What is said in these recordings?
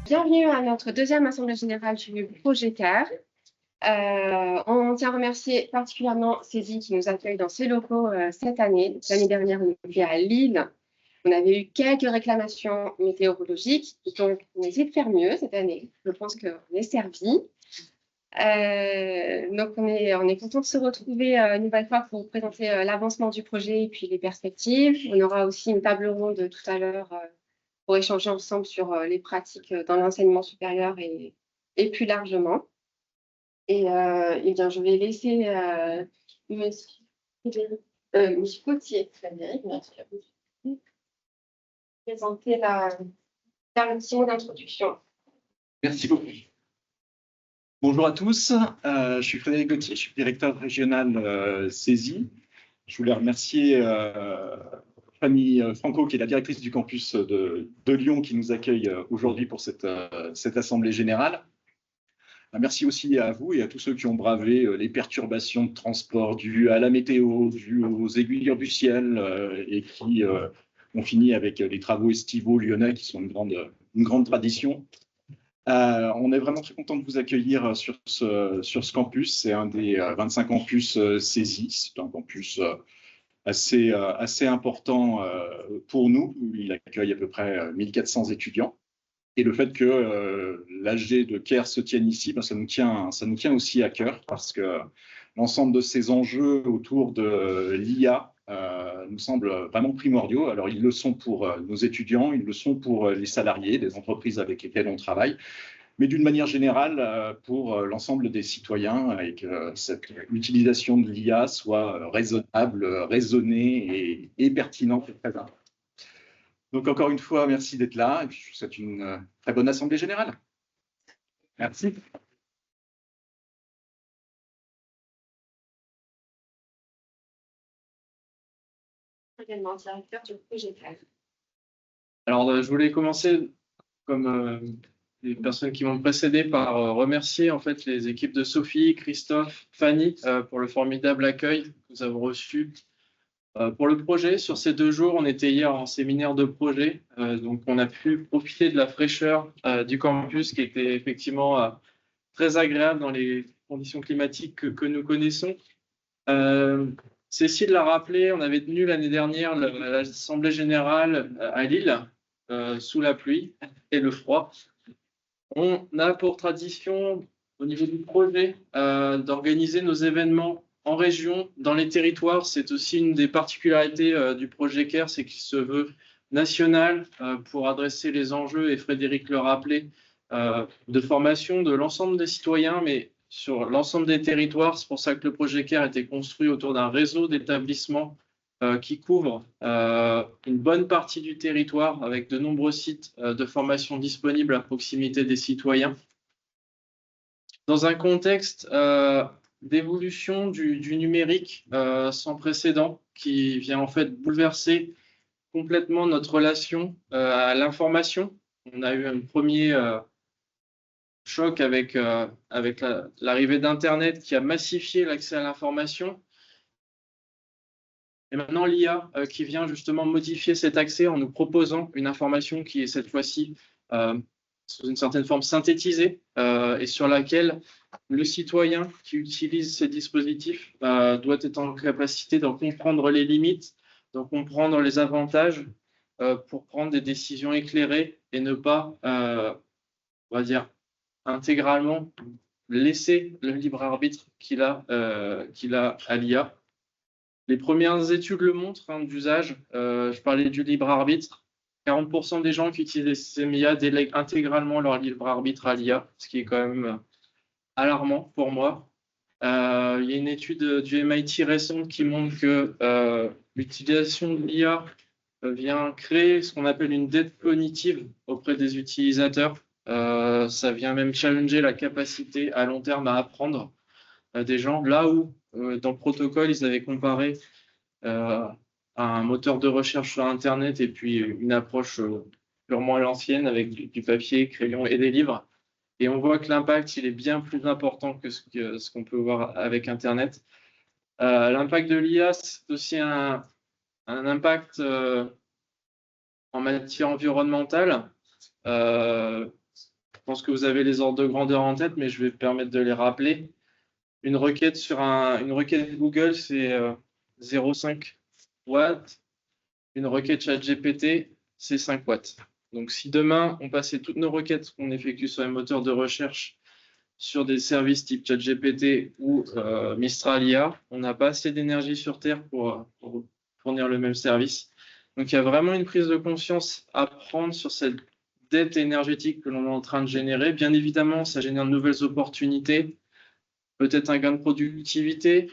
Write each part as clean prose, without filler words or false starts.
Bienvenue à notre deuxième assemblée générale du projet CARE. On tient à remercier particulièrement CESI qui nous accueille dans ses locaux cette année. L'année dernière, on était à Lille. On avait eu quelques réclamations météorologiques, donc on essaie de faire mieux cette année. Je pense qu'on est servi. Donc on est content de se retrouver une nouvelle fois pour vous présenter l'avancement du projet et puis les perspectives. On aura aussi une table ronde tout à l'heure pour échanger ensemble sur les pratiques dans l'enseignement supérieur et plus largement. Et bien, je vais laisser Monsieur Gauthier, Frédéric, merci, présenter faire un petit mot d'introduction. Merci beaucoup. Bonjour à tous, je suis Frédéric Gauthier, je suis directeur régional CESI. Je voulais remercier Fanny Franco, qui est la directrice du campus de Lyon, qui nous accueille aujourd'hui pour cette assemblée générale. Merci aussi à vous et à tous ceux qui ont bravé les perturbations de transport dues à la météo, dues aux aiguillures du ciel et qui ont fini avec les travaux estivaux lyonnais qui sont une grande tradition. On est vraiment très content de vous accueillir sur ce campus. C'est un des 25 campus CESI. C'est un campus assez important pour nous. Il accueille à peu près 1400 étudiants. Et le fait que l'AG de CARE se tienne ici, ça nous tient aussi à cœur parce que l'ensemble de ces enjeux autour de l'IA nous semblent vraiment primordiaux. Alors, ils le sont pour nos étudiants, ils le sont pour les salariés, des entreprises avec lesquelles on travaille, mais d'une manière générale pour l'ensemble des citoyens et que cette utilisation de l'IA soit raisonnable, raisonnée et pertinente et très importante. Donc, encore une fois, merci d'être là et puis je vous souhaite une très bonne assemblée générale. Merci. Également directeur du projet CARE. Alors, je voulais commencer, comme les personnes qui m'ont précédé, par remercier en fait les équipes de Sophie, Christophe, Fanny pour le formidable accueil que nous avons reçu pour le projet. Sur ces 2 jours, on était hier en séminaire de projet, donc on a pu profiter de la fraîcheur du campus qui était effectivement très agréable dans les conditions climatiques que nous connaissons. Cécile l'a rappelé, on avait tenu l'année dernière l'Assemblée générale à Lille, sous la pluie et le froid. On a pour tradition, au niveau du projet, d'organiser nos événements en région, dans les territoires. C'est aussi une des particularités du projet CARE, c'est qu'il se veut national pour adresser les enjeux, et Frédéric le rappelait, de formation de l'ensemble des citoyens, mais sur l'ensemble des territoires. C'est pour ça que le projet CARE a été construit autour d'un réseau d'établissements qui couvre une bonne partie du territoire avec de nombreux sites de formation disponibles à proximité des citoyens. Dans un contexte d'évolution du numérique sans précédent qui vient en fait bouleverser complètement notre relation à l'information. On a eu un premier choc avec l'arrivée d'Internet qui a massifié l'accès à l'information. Et maintenant, l'IA qui vient justement modifier cet accès en nous proposant une information qui est cette fois-ci sous une certaine forme synthétisée et sur laquelle le citoyen qui utilise ces dispositifs doit être en capacité d'en comprendre les limites, d'en comprendre les avantages pour prendre des décisions éclairées et ne pas, on va dire, intégralement laisser le libre arbitre qu'il a à l'IA. Les premières études le montrent d'usage. Je parlais du libre arbitre. 40% des gens qui utilisent ces IA délèguent intégralement leur libre arbitre à l'IA, ce qui est quand même alarmant pour moi. Il y a une étude du MIT récente qui montre que l'utilisation de l'IA vient créer ce qu'on appelle une dette cognitive auprès des utilisateurs. Ça vient même challenger la capacité à long terme à apprendre des gens. Là où, dans le protocole, ils avaient comparé un moteur de recherche sur Internet et puis une approche purement à l'ancienne avec du papier, crayon et des livres. Et on voit que l'impact, il est bien plus important que ce qu'on peut voir avec Internet. L'impact de l'IA, c'est aussi un impact en matière environnementale. pense que vous avez les ordres de grandeur en tête, mais je vais me permettre de les rappeler. Une requête Google, c'est 0,5 watts. Une requête ChatGPT, c'est 5 watts. Donc, si demain, on passait toutes nos requêtes qu'on effectue sur les moteurs de recherche sur des services type ChatGPT ou Mistral IA, on n'a pas assez d'énergie sur Terre pour fournir le même service. Donc, il y a vraiment une prise de conscience à prendre sur cette dette énergétique que l'on est en train de générer. Bien évidemment, ça génère de nouvelles opportunités, peut-être un gain de productivité,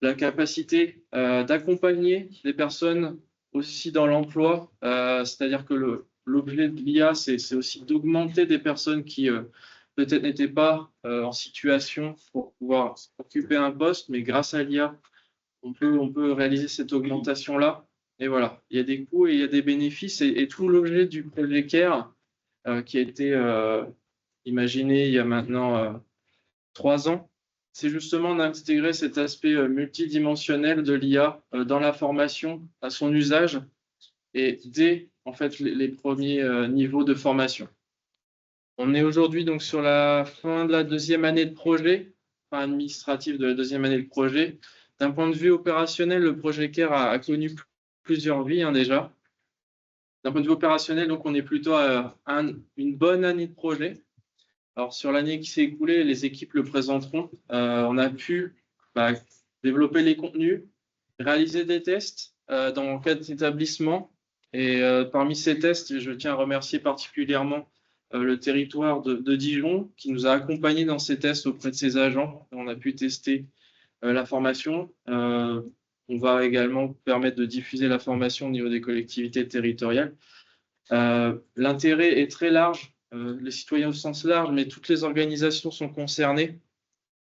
la capacité d'accompagner les personnes aussi dans l'emploi, c'est-à-dire que l'objet de l'IA, c'est aussi d'augmenter des personnes qui peut-être n'étaient pas en situation pour pouvoir occuper un poste, mais grâce à l'IA, on peut réaliser cette augmentation-là. Et voilà, il y a des coûts et il y a des bénéfices. Et tout l'objet du projet CARE, qui a été imaginé il y a maintenant 3 ans, c'est justement d'intégrer cet aspect multidimensionnel de l'IA dans la formation, à son usage, et dès en fait les premiers niveaux de formation. On est aujourd'hui donc sur la fin de la deuxième année de projet, fin administrative de la deuxième année de projet. D'un point de vue opérationnel, le projet CARE a connu plusieurs vies déjà. D'un point de vue opérationnel, donc on est plutôt à une bonne année de projet. Alors, sur l'année qui s'est écoulée, les équipes le présenteront. On a pu développer les contenus, réaliser des tests dans 4 établissements. Et parmi ces tests, je tiens à remercier particulièrement le territoire de Dijon qui nous a accompagnés dans ces tests auprès de ses agents. On a pu tester la formation. On va également permettre de diffuser la formation au niveau des collectivités territoriales. L'intérêt est très large. Les citoyens au sens large, mais toutes les organisations sont concernées.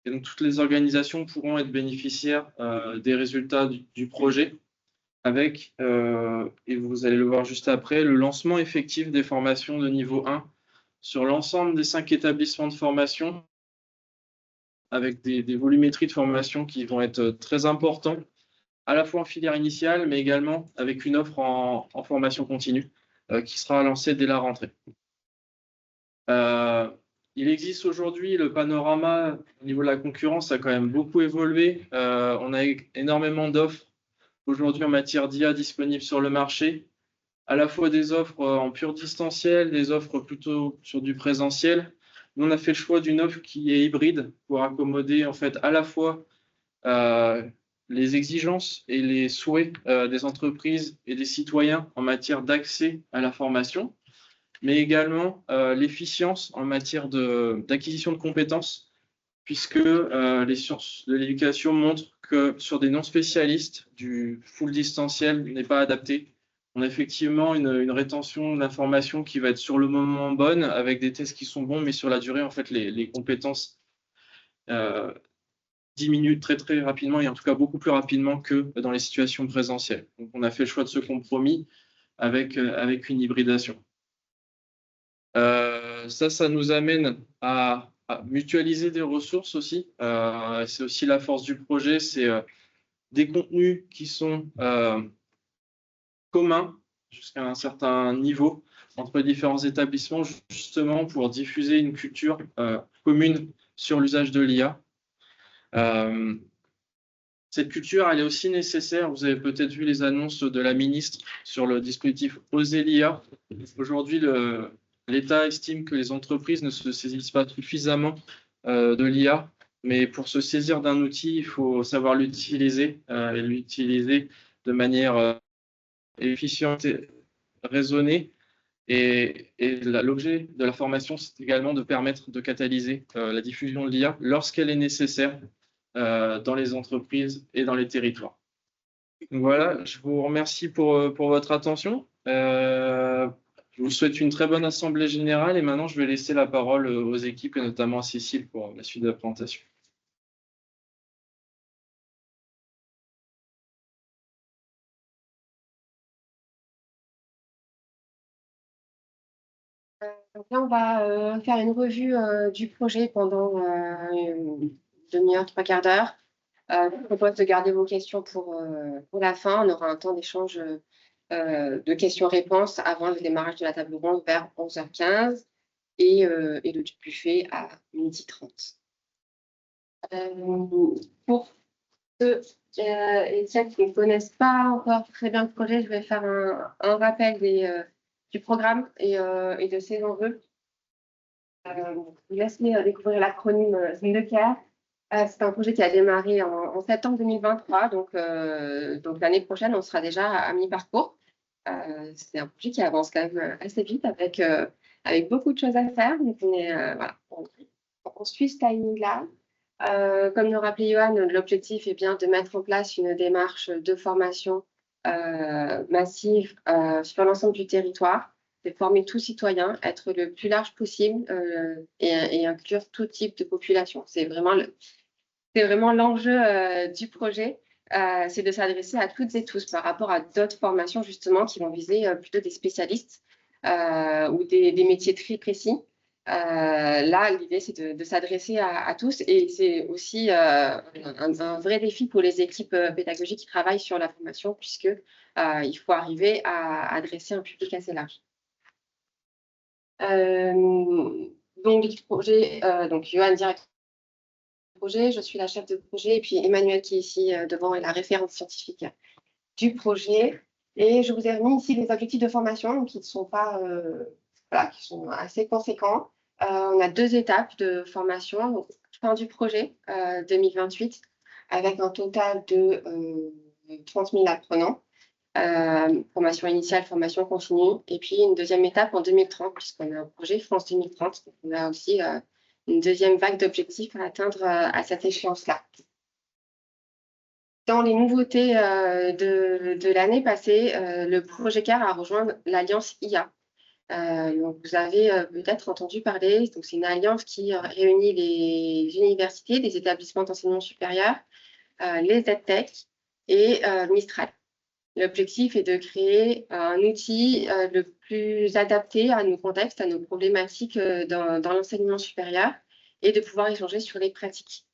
Et donc, toutes les organisations pourront être bénéficiaires des résultats du projet avec, et vous allez le voir juste après, le lancement effectif des formations de niveau 1 sur l'ensemble des 5 établissements de formation avec des volumétries de formation qui vont être très importants, à la fois en filière initiale, mais également avec une offre en formation continue qui sera lancée dès la rentrée. Il existe aujourd'hui le panorama au niveau de la concurrence a quand même beaucoup évolué. On a énormément d'offres aujourd'hui en matière d'IA disponibles sur le marché, à la fois des offres en pur distanciel, des offres plutôt sur du présentiel. Nous, on a fait le choix d'une offre qui est hybride pour accommoder en fait à la fois les exigences et les souhaits des entreprises et des citoyens en matière d'accès à la formation, mais également l'efficience en matière d'acquisition de compétences, puisque les sciences de l'éducation montrent que sur des non-spécialistes, du full distanciel n'est pas adapté. On a effectivement une rétention d'informations qui va être sur le moment bonne, avec des tests qui sont bons, mais sur la durée, en fait, les compétences diminuent très, très rapidement, et en tout cas beaucoup plus rapidement que dans les situations présentielles. Donc, on a fait le choix de ce compromis avec une hybridation. Ça nous amène à mutualiser des ressources aussi. C'est aussi la force du projet, c'est des contenus qui sont communs jusqu'à un certain niveau entre les différents établissements, justement pour diffuser une culture commune sur l'usage de l'IA. Cette culture, elle est aussi nécessaire. Vous avez peut-être vu les annonces de la ministre sur le dispositif Oser l'IA. Aujourd'hui, l'État estime que les entreprises ne se saisissent pas suffisamment de l'IA, mais pour se saisir d'un outil, il faut savoir l'utiliser et l'utiliser de manière efficiente et raisonnée. Et l'objet de la formation, c'est également de permettre de catalyser la diffusion de l'IA lorsqu'elle est nécessaire dans les entreprises et dans les territoires. Donc voilà, je vous remercie pour votre attention. Je vous souhaite une très bonne assemblée générale et maintenant je vais laisser la parole aux équipes et notamment à Cécile pour la suite de la présentation. Donc là, on va faire une revue du projet pendant une demi-heure, 3/4 d'heure. Je vous propose de garder vos questions pour la fin. On aura un temps d'échange de questions-réponses avant le démarrage de la table ronde vers 11h15. et le buffet à 12h30. Pour ceux et celles qui ne connaissent pas encore très bien le projet, je vais faire un rappel du programme et de ses enjeux. Je vous laisse découvrir l'acronyme SNDCARE. C'est un projet qui a démarré en septembre 2023, donc l'année prochaine, on sera déjà à mi-parcours. C'est un projet qui avance quand même assez vite avec beaucoup de choses à faire. Donc, voilà, on suit ce timing-là. Comme le rappelait Johan, l'objectif est bien de mettre en place une démarche de formation massive sur l'ensemble du territoire, de former tout citoyen, être le plus large possible et inclure tout type de population. C'est vraiment l'enjeu du projet, c'est de s'adresser à toutes et tous par rapport à d'autres formations justement qui vont viser plutôt des spécialistes ou des métiers très précis. Là, l'idée, c'est de s'adresser à tous et c'est aussi un vrai défi pour les équipes pédagogiques qui travaillent sur la formation puisque il faut arriver à adresser un public assez large. Donc, le projet, donc Johan, directeur du projet, je suis la chef de projet et puis Emmanuel qui est ici devant est la référente scientifique du projet. Et je vous ai remis ici les objectifs de formation donc, qui ne sont pas, voilà, qui sont assez conséquents. On a 2 étapes de formation, donc, fin du projet 2028, avec un total de 30 000 apprenants. Formation initiale, formation continue, et puis une deuxième étape en 2030, puisqu'on a un projet France 2030. Donc on a aussi une deuxième vague d'objectifs à atteindre à cette échéance-là. Dans les nouveautés de l'année passée, le projet CARE a rejoint l'Alliance IA. Donc vous avez peut-être entendu parler, donc c'est une alliance qui réunit les universités, les établissements d'enseignement supérieur, les EdTech et Mistral. L'objectif est de créer un outil le plus adapté à nos contextes, à nos problématiques dans l'enseignement supérieur et de pouvoir échanger sur les pratiques.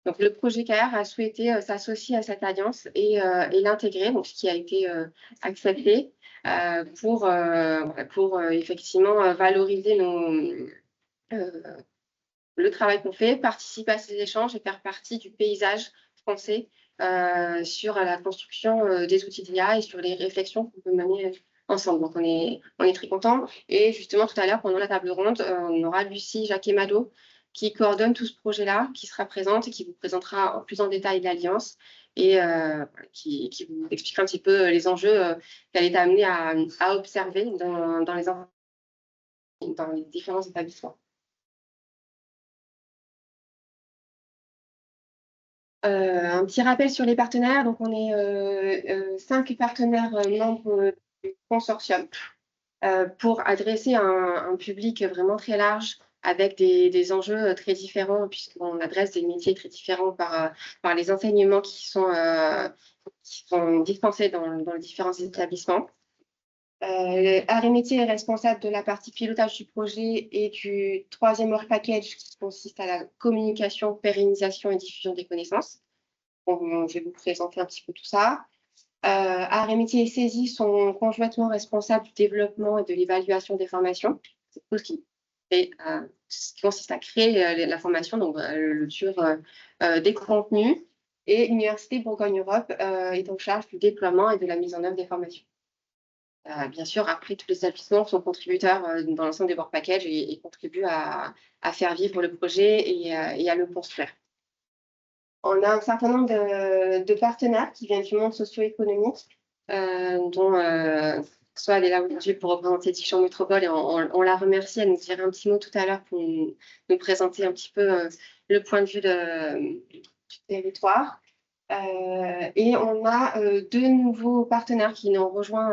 Donc, le projet CARE a souhaité s'associer à cette alliance et l'intégrer, donc ce qui a été accepté pour effectivement valoriser le travail qu'on fait, participer à ces échanges et faire partie du paysage français sur la construction des outils d'IA et sur les réflexions qu'on peut mener ensemble. Donc, on est très contents. Et justement, tout à l'heure, pendant la table ronde, on aura Lucie Jacquet-Malo qui coordonne tout ce projet-là, qui sera présente et qui vous présentera plus en détail l'Alliance et qui vous expliquera un petit peu les enjeux qu'elle est amenée à observer dans les différents établissements. Un petit rappel sur les partenaires. Donc, on est 5 partenaires membres du consortium pour adresser un public vraiment très large avec des enjeux très différents puisqu'on adresse des métiers très différents par les enseignements qui sont dispensés dans les différents établissements. Arts et Métiers est responsable de la partie pilotage du projet et du 3e work package qui consiste à la communication, pérennisation et diffusion des connaissances. Je vais vous présenter un petit peu tout ça. Arts et Métiers et Saisie sont conjointement responsables du développement et de l'évaluation des formations. C'est tout ce qui consiste à créer la formation, donc le dur des contenus. Et l'Université Bourgogne-Europe est en charge du déploiement et de la mise en œuvre des formations. Bien sûr, après, tous les établissements sont contributeurs dans l'ensemble des work packages et contribuent à faire vivre le projet et à le construire. On a un certain nombre de partenaires qui viennent du monde socio-économique, dont soit elle est là aujourd'hui pour représenter Dijon Métropole et on la remercie. Elle nous dira un petit mot tout à l'heure pour nous présenter un petit peu le point de vue du territoire. Et on a 2 nouveaux partenaires qui nous ont rejoint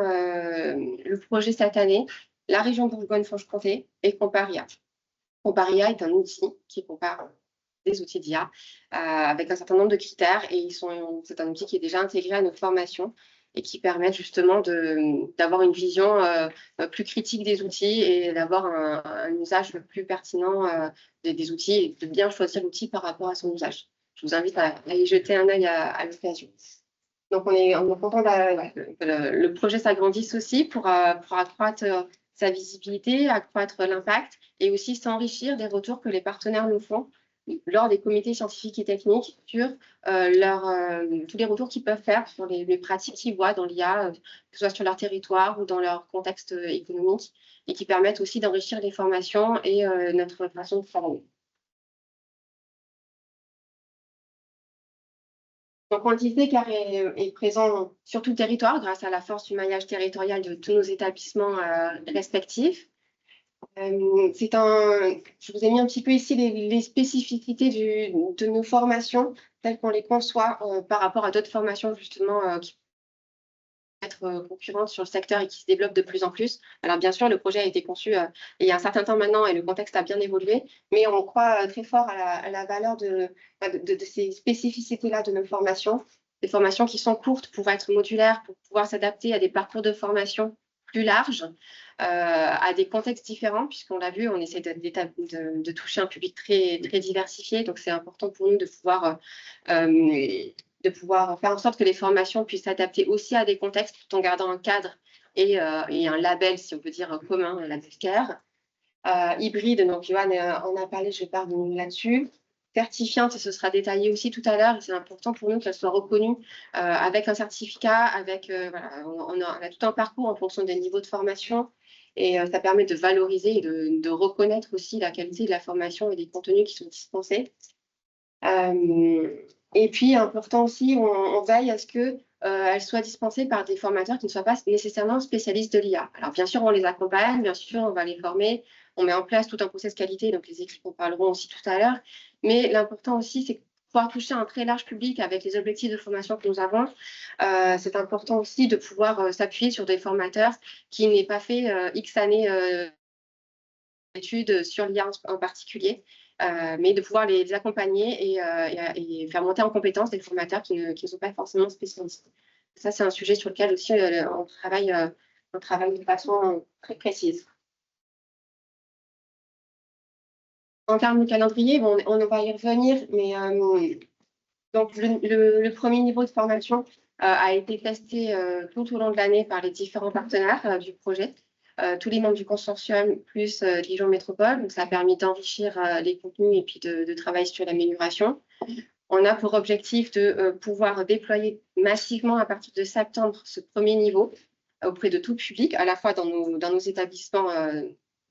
le projet cette année, la région Bourgogne-Franche-Comté et Comparia. Comparia est un outil qui compare des outils d'IA avec un certain nombre de critères et c'est un outil qui est déjà intégré à nos formations et qui permet justement d'avoir une vision plus critique des outils et d'avoir un usage plus pertinent des outils et de bien choisir l'outil par rapport à son usage. Je vous invite à y jeter un œil à l'occasion. Donc, on est content que le projet s'agrandisse aussi pour accroître sa visibilité, accroître l'impact et aussi s'enrichir des retours que les partenaires nous font lors des comités scientifiques et techniques sur tous les retours qu'ils peuvent faire sur les pratiques qu'ils voient dans l'IA, que ce soit sur leur territoire ou dans leur contexte économique, et qui permettent aussi d'enrichir les formations et notre façon de travailler. Donc, on le disait, CAR est présent sur tout le territoire grâce à la force du maillage territorial de tous nos établissements respectifs. Je vous ai mis un petit peu ici les spécificités de nos formations telles qu'on les conçoit par rapport à d'autres formations justement qui peuvent être concurrentes sur le secteur et qui se développent de plus en plus. Alors bien sûr, le projet a été conçu il y a un certain temps maintenant et le contexte a bien évolué, mais on croit très fort à la valeur de ces spécificités-là de nos formations. Des formations qui sont courtes pour être modulaires, pour pouvoir s'adapter à des parcours de formation plus larges, à des contextes différents, puisqu'on l'a vu, on essaie de toucher un public très, très diversifié. Donc, c'est important pour nous de pouvoir faire en sorte que les formations puissent s'adapter aussi à des contextes tout en gardant un cadre et un label, si on peut dire, commun, un label CARE. Hybride, donc Johan en a parlé, je vais pas revenir là-dessus. Certifiante, ce sera détaillé aussi tout à l'heure, et c'est important pour nous qu'elle soit reconnue avec un certificat, avec voilà, on a tout un parcours en fonction des niveaux de formation, et ça permet de valoriser et de reconnaître aussi la qualité de la formation et des contenus qui sont dispensés. Et puis, important aussi, on veille à ce qu'elle soit dispensée par des formateurs qui ne soient pas nécessairement spécialistes de l'IA. Alors, bien sûr, on les accompagne, bien sûr, on va les former, on met en place tout un process qualité, donc les équipes en parleront aussi tout à l'heure. Mais l'important aussi, c'est pouvoir toucher un très large public avec les objectifs de formation que nous avons. C'est important aussi de pouvoir s'appuyer sur des formateurs qui n'aient pas fait X années d'études sur l'IA en particulier. Mais de pouvoir les accompagner et faire monter en compétence des formateurs qui ne sont pas forcément spécialistes. Ça, c'est un sujet sur lequel aussi on travaille de façon très précise. En termes de calendrier, bon, on va y revenir, mais donc le premier niveau de formation a été testé tout au long de l'année par les différents partenaires du projet. Tous les membres du consortium plus Dijon Métropole. Donc, ça a permis d'enrichir les contenus et puis de travailler sur l'amélioration. On a pour objectif de pouvoir déployer massivement à partir de septembre ce premier niveau auprès de tout public, à la fois dans nos établissements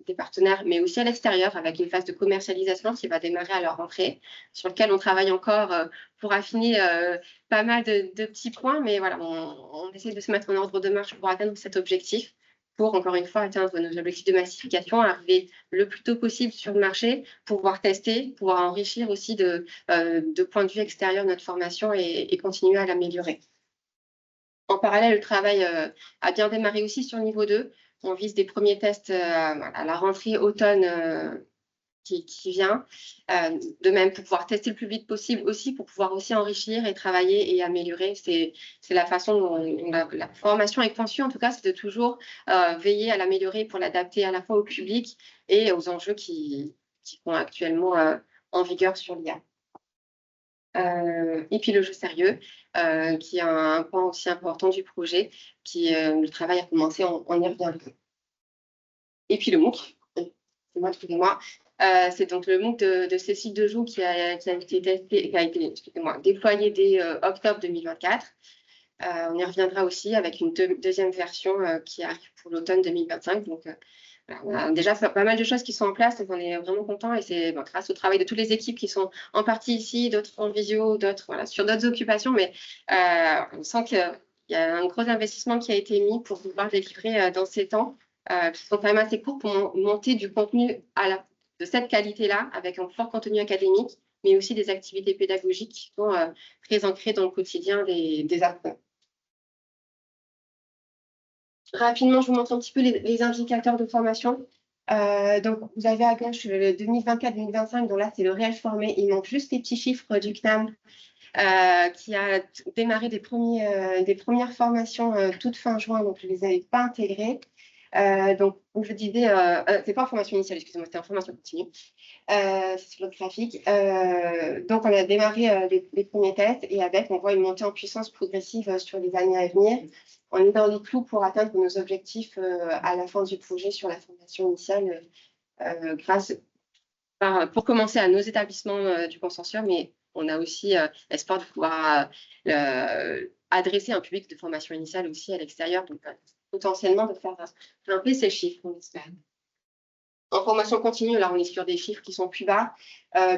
des partenaires, mais aussi à l'extérieur, avec une phase de commercialisation qui va démarrer à leur rentrée, sur lequel on travaille encore pour affiner pas mal de petits points, mais voilà, on essaie de se mettre en ordre de marche pour atteindre cet objectif, pour, encore une fois, atteindre nos objectifs de massification, arriver le plus tôt possible sur le marché, pouvoir tester, pouvoir enrichir aussi de point de vue extérieur notre formation et continuer à l'améliorer. En parallèle, le travail a bien démarré aussi sur le niveau 2. On vise des premiers tests à la rentrée automne qui vient. De même, pour pouvoir tester le plus vite possible aussi, pour pouvoir aussi enrichir et travailler et améliorer. C'est la façon dont la formation est conçue, en tout cas, c'est de toujours veiller à l'améliorer pour l'adapter à la fois au public et aux enjeux qui sont actuellement en vigueur sur l'IA. Et puis le jeu sérieux, qui est un point aussi important du projet, le travail a commencé, on y reviendra. Et puis le MOOC, excusez-moi, c'est donc le MOOC de Cécile Dejoux qui a été déployé dès octobre 2024. On y reviendra aussi avec une deuxième version qui arrive pour l'automne 2025. Donc, on a déjà fait pas mal de choses qui sont en place, donc on est vraiment content et c'est grâce au travail de toutes les équipes qui sont en partie ici, d'autres en visio, d'autres sur d'autres occupations, mais on sent qu'il y a un gros investissement qui a été mis pour pouvoir délivrer dans ces temps qui sont quand même assez courts pour monter du contenu de cette qualité-là avec un fort contenu académique, mais aussi des activités pédagogiques qui sont très ancrées dans le quotidien des apprenants. Rapidement, je vous montre un petit peu les indicateurs de formation. Donc, vous avez à gauche le 2024-2025, donc là, c'est le réel formé. Il manque juste les petits chiffres du CNAM qui a démarré des premières formations toute fin juin, donc je ne les avais pas intégrées. Donc, comme je disais, c'est pas en formation initiale, excusez-moi, c'était en formation continue. C'est sur le graphique. Donc, on a démarré les premiers tests et avec, on voit une montée en puissance progressive sur les années à venir. On est dans les clous pour atteindre nos objectifs à la fin du projet sur la formation initiale pour commencer à nos établissements du consortium, mais on a aussi l'espoir de pouvoir adresser un public de formation initiale aussi à l'extérieur, donc potentiellement de faire grimper ces chiffres, on espère. En formation continue, là, on est sur des chiffres qui sont plus bas,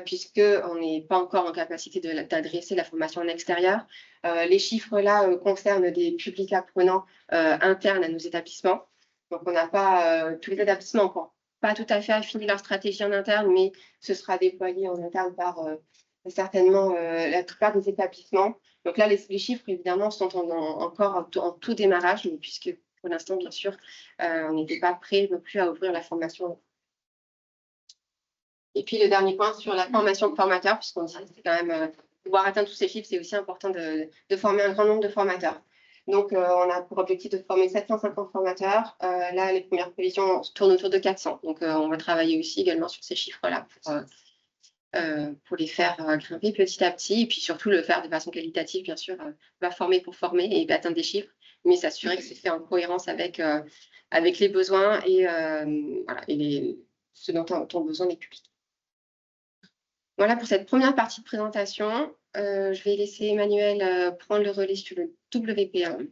puisqu'on n'est pas encore en capacité d'adresser la formation en extérieur. Les chiffres, là, concernent des publics apprenants internes à nos établissements. Donc, on n'a pas tous les établissements encore pas tout à fait affiné leur stratégie en interne, mais ce sera déployé en interne par certainement la plupart des établissements. Donc là, les chiffres, évidemment, sont encore en tout démarrage, mais puisque pour l'instant, bien sûr, on n'était pas prêt non plus à ouvrir la formation. Et puis, le dernier point sur la formation de formateurs, puisqu'on dit que c'est quand même, pouvoir atteindre tous ces chiffres, c'est aussi important de former un grand nombre de formateurs. Donc, on a pour objectif de former 750 formateurs. Là, les premières prévisions tournent autour de 400. Donc, on va travailler aussi également sur ces chiffres-là pour les faire grimper petit à petit. Et puis, surtout, le faire de façon qualitative, bien sûr. Va former pour former et atteindre des chiffres, mais s'assurer que c'est fait en cohérence avec les besoins et, voilà, et ce dont ont besoin les publics. Voilà pour cette première partie de présentation. Je vais laisser Emmanuel prendre le relais sur le WP1,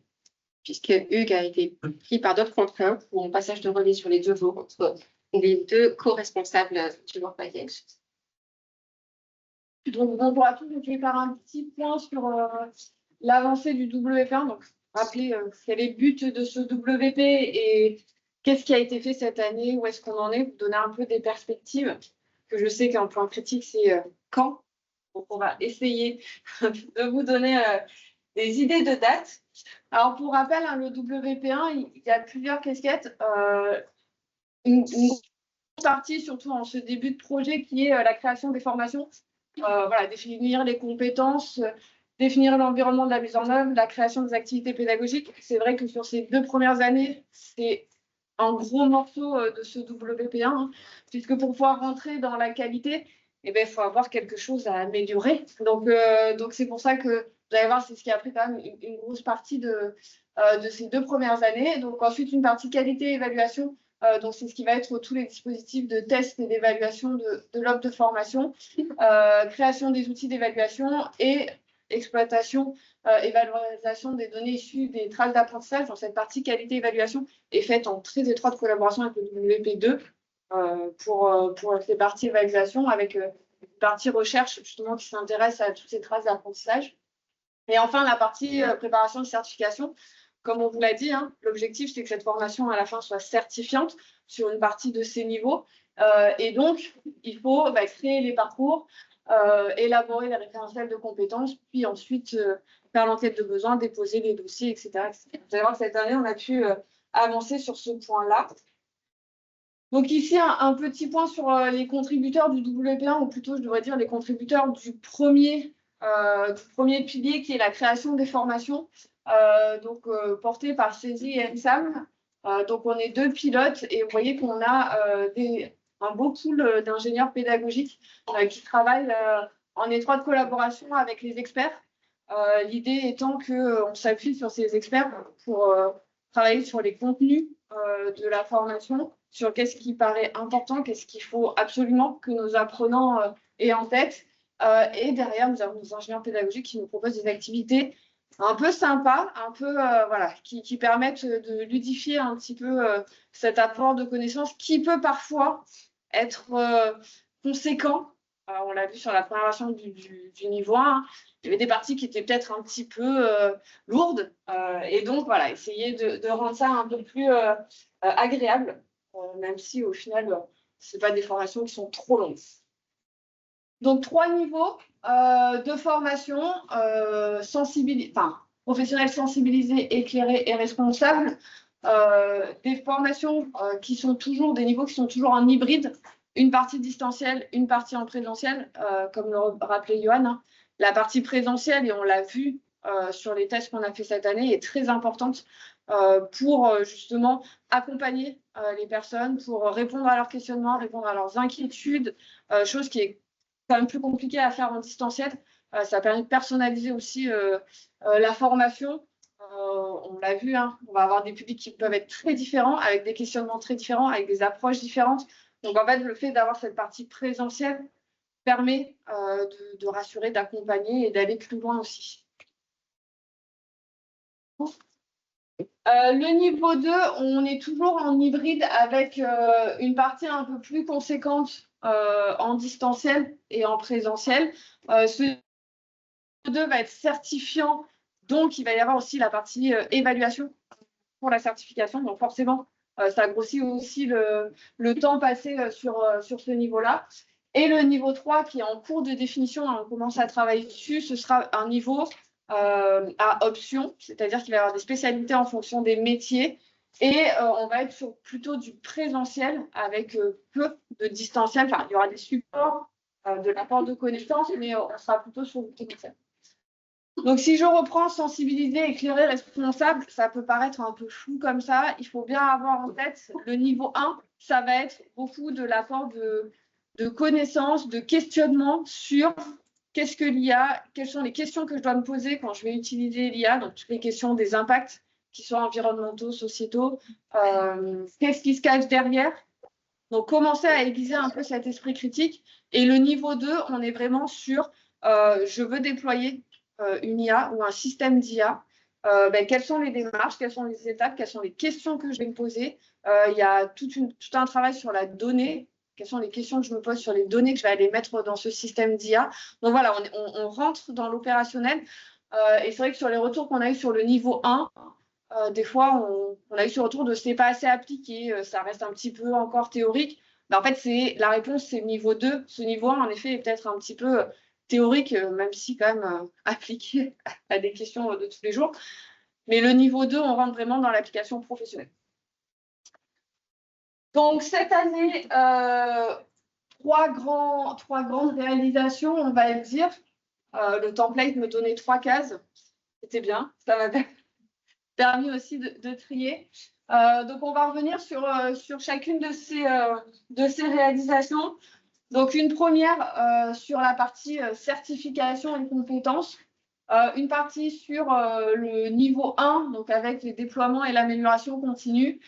puisque Hugues a été pris par d'autres contraintes pour un passage de relais sur les 2 jours entre les 2 co-responsables du Work Package. Donc, bonjour à tous. Je vais faire un petit point sur l'avancée du WP1. Donc, rappeler quel est le but de ce WP et qu'est-ce qui a été fait cette année, où est-ce qu'on en est, vous donner un peu des perspectives, que je sais qu'un point critique, c'est quand. Donc, on va essayer de vous donner des idées de date. Alors, pour rappel, hein, le WP1, il y a plusieurs casquettes. Une grosse partie, surtout en ce début de projet, qui est la création des formations. Voilà, définir les compétences, définir l'environnement de la mise en œuvre, la création des activités pédagogiques. C'est vrai que sur ces 2 premières années, c'est un gros morceau de ce WP1, hein, puisque pour pouvoir rentrer dans la qualité, eh ben, il faut avoir quelque chose à améliorer. Donc c'est pour ça que vous allez voir, c'est ce qui a pris quand même une grosse partie de ces 2 premières années. Donc ensuite, une partie qualité-évaluation. Donc c'est ce qui va être tous les dispositifs de test et d'évaluation de l'offre de formation, création des outils d'évaluation et exploitation et valorisation des données issues des traces d'apprentissage. Dans cette partie qualité-évaluation est faite en très étroite collaboration avec le WP2 pour ces parties évaluation, avec une partie recherche justement qui s'intéresse à toutes ces traces d'apprentissage. Et enfin, la partie préparation de certification. Comme on vous l'a dit, hein, l'objectif, c'est que cette formation, à la fin, soit certifiante sur une partie de ces niveaux. Et donc, il faut créer les parcours, élaborer les référentiels de compétences, puis ensuite faire l'enquête de besoin, déposer les dossiers, etc. Vous allez voir que cette année, on a pu avancer sur ce point-là. Donc ici, un petit point sur les contributeurs du WP1, ou plutôt, je devrais dire, les contributeurs du premier pilier, qui est la création des formations. Porté par CESI et ENSAM. Donc, on est 2 pilotes et vous voyez qu'on a un beau pool d'ingénieurs pédagogiques qui travaillent en étroite collaboration avec les experts. L'idée étant qu'on s'appuie sur ces experts pour travailler sur les contenus de la formation, sur qu'est-ce qui paraît important, qu'est-ce qu'il faut absolument que nos apprenants aient en tête. Et derrière, nous avons nos ingénieurs pédagogiques qui nous proposent des activités un peu sympa, un peu voilà, qui permettent de ludifier un petit peu cet apport de connaissances qui peut parfois être conséquent. On l'a vu sur la première version du niveau 1, hein. Il y avait des parties qui étaient peut-être un petit peu lourdes, et donc voilà, essayer de rendre ça un peu plus agréable, même si au final, ce n'est pas des formations qui sont trop longues. Donc, 3 niveaux de formation, professionnels sensibilisés, éclairés et responsables. Des formations qui sont toujours, des niveaux qui sont toujours en hybride, une partie distancielle, une partie en présentiel, comme le rappelait Johan. Hein. La partie présentielle, et on l'a vu sur les tests qu'on a fait cette année, est très importante pour justement accompagner les personnes, pour répondre à leurs questionnements, répondre à leurs inquiétudes, chose qui est quand même plus compliquée à faire en distanciel. Ça permet de personnaliser aussi la formation. On l'a vu, hein, on va avoir des publics qui peuvent être très différents, avec des questionnements très différents, avec des approches différentes. Donc, en fait, le fait d'avoir cette partie présentielle permet de rassurer, d'accompagner et d'aller plus loin aussi. Le niveau 2, on est toujours en hybride avec une partie un peu plus conséquente en distanciel et en présentiel. Ce niveau 2 va être certifiant, donc il va y avoir aussi la partie évaluation pour la certification. Donc forcément, ça grossit aussi le temps passé sur ce niveau-là. Et le niveau 3, qui est en cours de définition, on commence à travailler dessus, ce sera un niveau à option, c'est-à-dire qu'il va y avoir des spécialités en fonction des métiers. Et on va être sur plutôt du présentiel avec peu de distanciel. Enfin, il y aura des supports, de l'apport de connaissances, mais on sera plutôt sur du présentiel. Donc, si je reprends sensibiliser, éclairer, responsable, ça peut paraître un peu flou comme ça. Il faut bien avoir en tête le niveau 1, ça va être beaucoup de l'apport de connaissances, de questionnement sur qu'est-ce que l'IA, quelles sont les questions que je dois me poser quand je vais utiliser l'IA, donc toutes les questions des impacts qui soient environnementaux, sociétaux, qu'est-ce qui se cache derrière. Donc, commencer à aiguiser un peu cet esprit critique. Et le niveau 2, on est vraiment sur je veux déployer une IA ou un système d'IA. Quelles sont les démarches, quelles sont les étapes, quelles sont les questions que je vais me poser. Il y a tout un travail sur la donnée. Quelles sont les questions que je me pose sur les données que je vais aller mettre dans ce système d'IA. Donc voilà, on rentre dans l'opérationnel. Et c'est vrai que sur les retours qu'on a eu sur le niveau 1, des fois, on a eu ce retour de ce n'est pas assez appliqué, ça reste un petit peu encore théorique. Mais en fait, la réponse, c'est le niveau 2. Ce niveau 1, en effet, est peut-être un petit peu théorique, même si quand même appliqué à des questions de tous les jours. Mais le niveau 2, on rentre vraiment dans l'application professionnelle. Donc, cette année, trois grandes réalisations, on va dire. Le template me donnait 3 cases. C'était bien, ça m'a permis aussi de trier. Donc, on va revenir sur chacune de ces réalisations. Donc, une première sur la partie certification et compétences. Une partie sur le niveau 1, donc avec les déploiements et l'amélioration continue.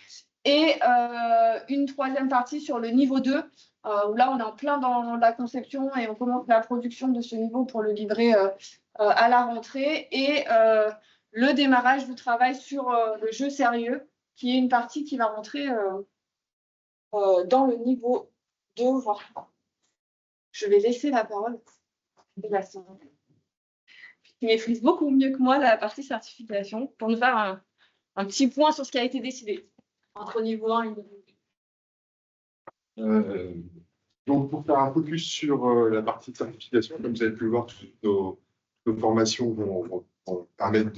Et une troisième partie sur le niveau 2, où là, on est en plein dans la conception et on commence la production de ce niveau pour le livrer à la rentrée. Et le démarrage du travail sur le jeu sérieux, qui est une partie qui va rentrer dans le niveau 2, voire 3. Je vais laisser la parole à Bastien, qui maîtrise beaucoup mieux que moi la partie certification, pour nous faire un petit point sur ce qui a été décidé entre niveau 1 et niveau 2. Donc, pour faire un focus sur la partie de certification, comme vous avez pu le voir, toutes nos formations vont permettre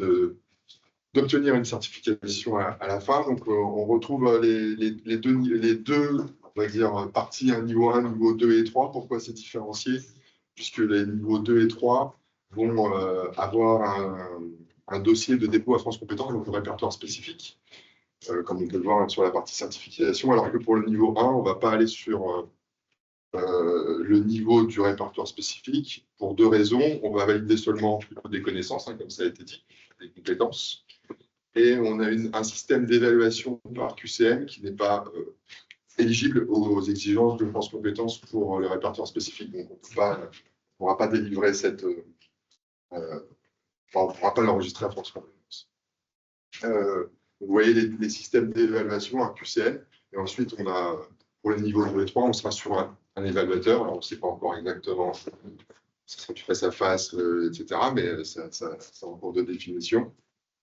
d'obtenir une certification à la fin. Donc, on retrouve les deux on va dire, parties, niveau 1, niveau 2 et 3. Pourquoi c'est différencié? Puisque les niveaux 2 et 3 vont avoir un dossier de dépôt à France Compétences, donc le répertoire spécifique, comme on peut le voir sur la partie certification, alors que pour le niveau 1, on ne va pas aller sur le niveau du répertoire spécifique pour 2 raisons. On va valider seulement des connaissances, comme ça a été dit, des compétences. Et on a un système d'évaluation par QCM qui n'est pas éligible aux exigences de France Compétences pour le répertoire spécifique. Donc, on ne pourra pas délivrer on ne pourra pas l'enregistrer à France Compétences. Vous voyez les systèmes d'évaluation à QCM. Et ensuite, pour le niveau 2 et 3, on sera sur un évaluateur. Alors, on ne sait pas encore exactement, ça sera du face à face, etc. Mais c'est en cours de définition.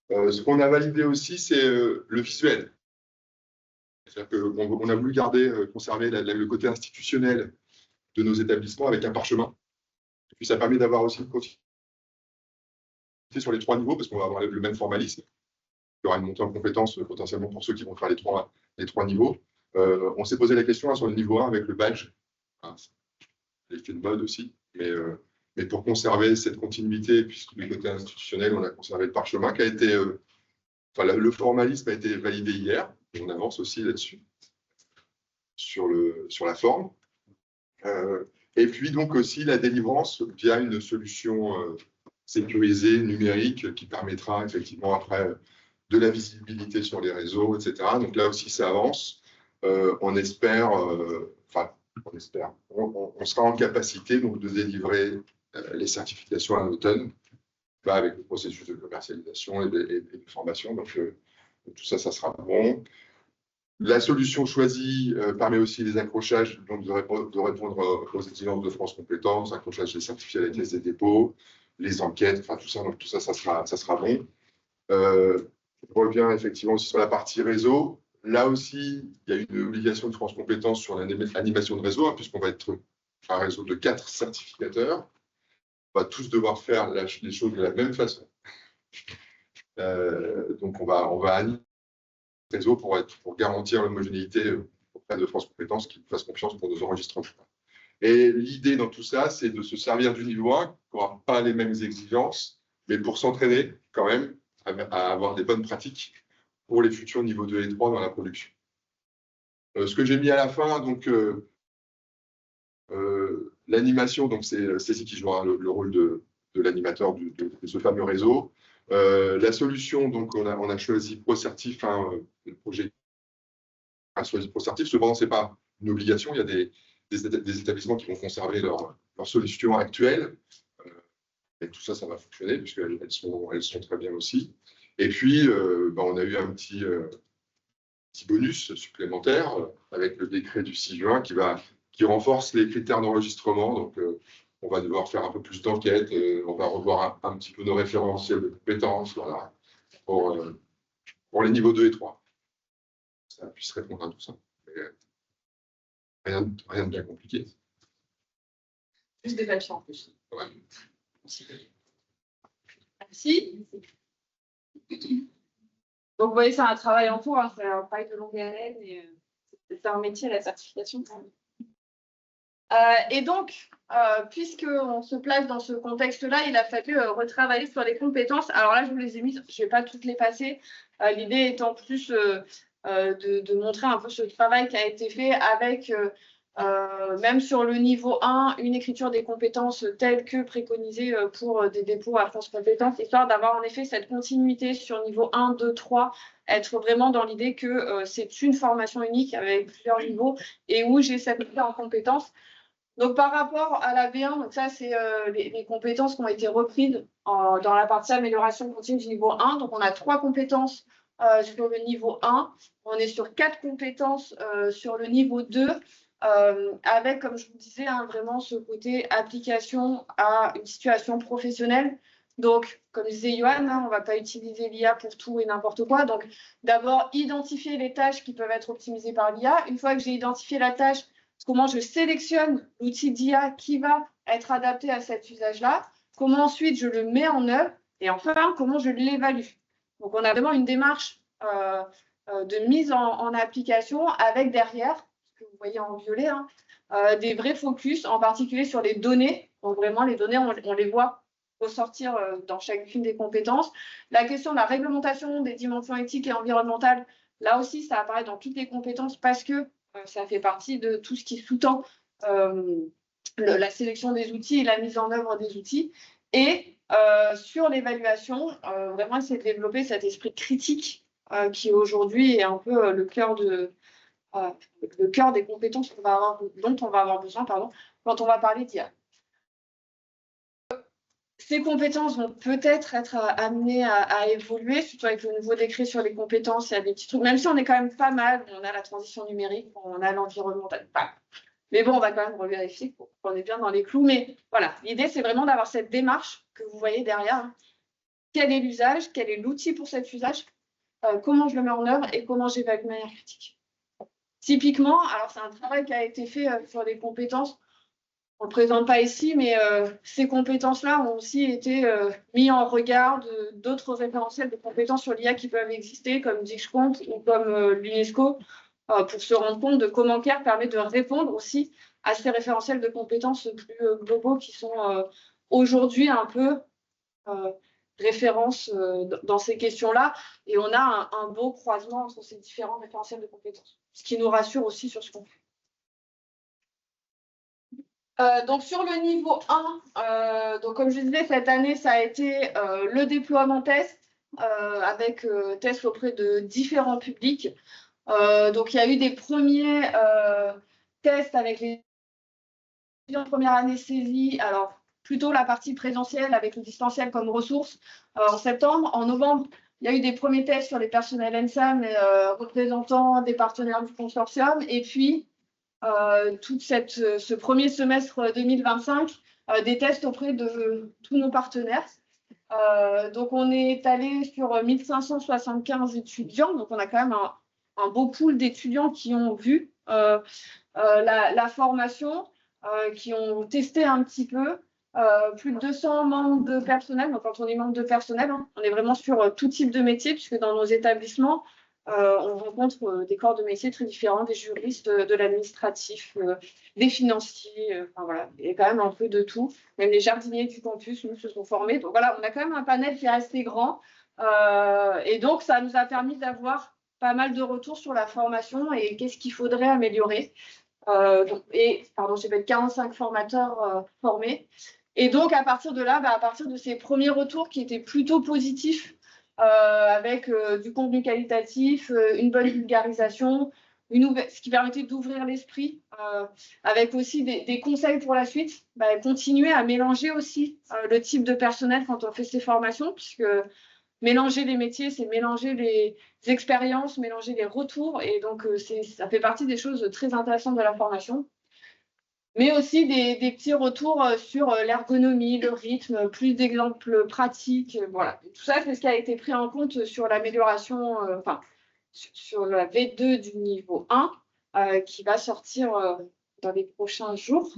Ce qu'on a validé aussi, c'est le visuel. C'est-à-dire qu'on a voulu conserver le côté institutionnel de nos établissements avec un parchemin. Et puis, ça permet d'avoir aussi une continuité sur les 3 niveaux, parce qu'on va avoir le même formalisme. Il y aura une montée en compétences potentiellement pour ceux qui vont faire les trois niveaux. On s'est posé la question sur le niveau 1 avec le badge. L'effet de mode aussi. Mais pour conserver cette continuité, puisque du côté institutionnel, on a conservé le parchemin qui a été Enfin, le formalisme a été validé hier, et on avance aussi là-dessus, sur la forme. Et puis donc aussi la délivrance via une solution sécurisée, numérique, qui permettra effectivement après de la visibilité sur les réseaux, etc. Donc là aussi, ça avance. On espère, on sera en capacité donc, de délivrer les certifications à l'automne avec le processus de commercialisation et de formation. Donc, tout ça, ça sera bon. La solution choisie permet aussi les accrochages, donc de répondre aux exigences de France Compétences, accrochage des certificats à la caisse des dépôts, les enquêtes, enfin tout ça, donc tout ça, ça sera bon. Je reviens effectivement aussi sur la partie réseau. Là aussi, il y a une obligation de France Compétences sur l'animation de réseau, puisqu'on va être un réseau de 4 certificateurs. On va tous devoir faire les choses de la même façon. Donc, on va animer le réseau pour garantir l'homogénéité auprès de France Compétences qui nous fasse confiance pour nos enregistrements. Et l'idée dans tout ça, c'est de se servir du niveau 1, qui n'aura pas les mêmes exigences, mais pour s'entraîner quand même à avoir des bonnes pratiques pour les futurs niveaux 2 et 3 dans la production. Ce que j'ai mis à la fin, donc l'animation, donc c'est Cécile qui jouera le rôle de l'animateur de ce fameux réseau. La solution, donc on a choisi ProCertif, le projet a choisi ProCertif. Cependant, ce n'est pas une obligation. Il y a des établissements qui vont conserver leur solution actuelle. Et tout ça, ça va fonctionner puisqu'elles sont très bien aussi. Et puis, on a eu un petit bonus supplémentaire avec le décret du 6 juin qui renforce les critères d'enregistrement. Donc, on va devoir faire un peu plus d'enquête. On va revoir un petit peu nos référentiels de compétences voilà, pour les niveaux 2 et 3. Ça puisse répondre à tout ça. Rien de bien compliqué. Juste des papiers en plus. Ouais. Merci. Donc, vous voyez, c'est un travail en cours, c'est un travail de longue haleine et c'est un métier, la certification. Et donc, puisqu'on se place dans ce contexte-là, il a fallu retravailler sur les compétences. Alors là, je vous les ai mises, je ne vais pas toutes les passer. L'idée étant plus de montrer un peu ce travail qui a été fait avec, même sur le niveau 1, une écriture des compétences telle que préconisée pour des dépôts à France Compétences, histoire d'avoir en effet cette continuité sur niveau 1, 2, 3, être vraiment dans l'idée que c'est une formation unique avec plusieurs niveaux et où j'ai cette montée en compétences. Donc, par rapport à la B1, donc ça, c'est les compétences qui ont été reprises dans la partie amélioration continue du niveau 1. Donc, on a 3 compétences sur le niveau 1. On est sur 4 compétences sur le niveau 2, avec, comme je vous disais, vraiment ce côté application à une situation professionnelle. Donc, comme disait Johan, on ne va pas utiliser l'IA pour tout et n'importe quoi. Donc, d'abord, identifier les tâches qui peuvent être optimisées par l'IA. Une fois que j'ai identifié la tâche, comment je sélectionne l'outil d'IA qui va être adapté à cet usage-là, comment ensuite je le mets en œuvre, et enfin, comment je l'évalue. Donc, on a vraiment une démarche de mise en application avec derrière, ce que vous voyez en violet, des vrais focus, en particulier sur les données. Donc, vraiment, les données, on les voit ressortir dans chacune des compétences. La question de la réglementation des dimensions éthiques et environnementales, là aussi, ça apparaît dans toutes les compétences parce que ça fait partie de tout ce qui sous-tend la sélection des outils et la mise en œuvre des outils. Et sur l'évaluation, vraiment essayer de développer cet esprit critique qui aujourd'hui est un peu le cœur des compétences dont on va avoir besoin quand on va parler d'IA. Ces compétences vont peut-être être amenées à évoluer, surtout avec le nouveau décret sur les compétences. Il y a des petits trucs, même si on est quand même pas mal, on a la transition numérique, on a l'environnemental. Mais bon, on va quand même revérifier pour qu'on est bien dans les clous. Mais voilà, l'idée, c'est vraiment d'avoir cette démarche que vous voyez derrière. Quel est l'usage? Quel est l'outil pour cet usage? Comment je le mets en œuvre et comment j'évalue de manière critique? Typiquement, alors c'est un travail qui a été fait sur les compétences. On ne le présente pas ici, mais ces compétences-là ont aussi été mis en regard d'autres référentiels de compétences sur l'IA qui peuvent exister, comme DICSCOMP ou comme l'UNESCO, pour se rendre compte de comment CARE permet de répondre aussi à ces référentiels de compétences plus globaux qui sont aujourd'hui un peu référence dans ces questions-là. Et on a un beau croisement entre ces différents référentiels de compétences, ce qui nous rassure aussi sur ce qu'on fait. Donc sur le niveau 1, donc comme je disais, cette année, ça a été le déploiement test avec tests auprès de différents publics. Donc il y a eu des premiers tests avec les étudiants de première année saisie. Alors plutôt la partie présentielle avec le distanciel comme ressource en septembre. En novembre, il y a eu des premiers tests sur les personnels ENSAM, représentants des partenaires du consortium. Et puis, tout ce premier semestre 2025, des tests auprès de tous nos partenaires. Donc, on est allé sur 1575 étudiants. Donc, on a quand même un beau pool d'étudiants qui ont vu la formation, qui ont testé un petit peu. Plus de 200 membres de personnel. Donc, quand on est membre de personnel, hein, on est vraiment sur tout type de métier, puisque dans nos établissements, on rencontre des corps de métiers très différents, des juristes, de l'administratif, des financiers, enfin voilà, il y a quand même un peu de tout. Même les jardiniers du campus, nous, se sont formés. Donc voilà, on a quand même un panel qui est assez grand. Et donc, ça nous a permis d'avoir pas mal de retours sur la formation et qu'est-ce qu'il faudrait améliorer. J'ai fait 45 formateurs formés. Et donc, à partir de là, à partir de ces premiers retours qui étaient plutôt positifs, avec du contenu qualitatif, une bonne vulgarisation, ce qui permettait d'ouvrir l'esprit, avec aussi des conseils pour la suite, continuer à mélanger aussi le type de personnel quand on fait ces formations, puisque mélanger les métiers, c'est mélanger les expériences, mélanger les retours, et donc ça fait partie des choses très intéressantes de la formation. Mais aussi des petits retours sur l'ergonomie, le rythme, plus d'exemples pratiques. Voilà. Tout ça, c'est ce qui a été pris en compte sur l'amélioration, sur la V2 du niveau 1, qui va sortir dans les prochains jours.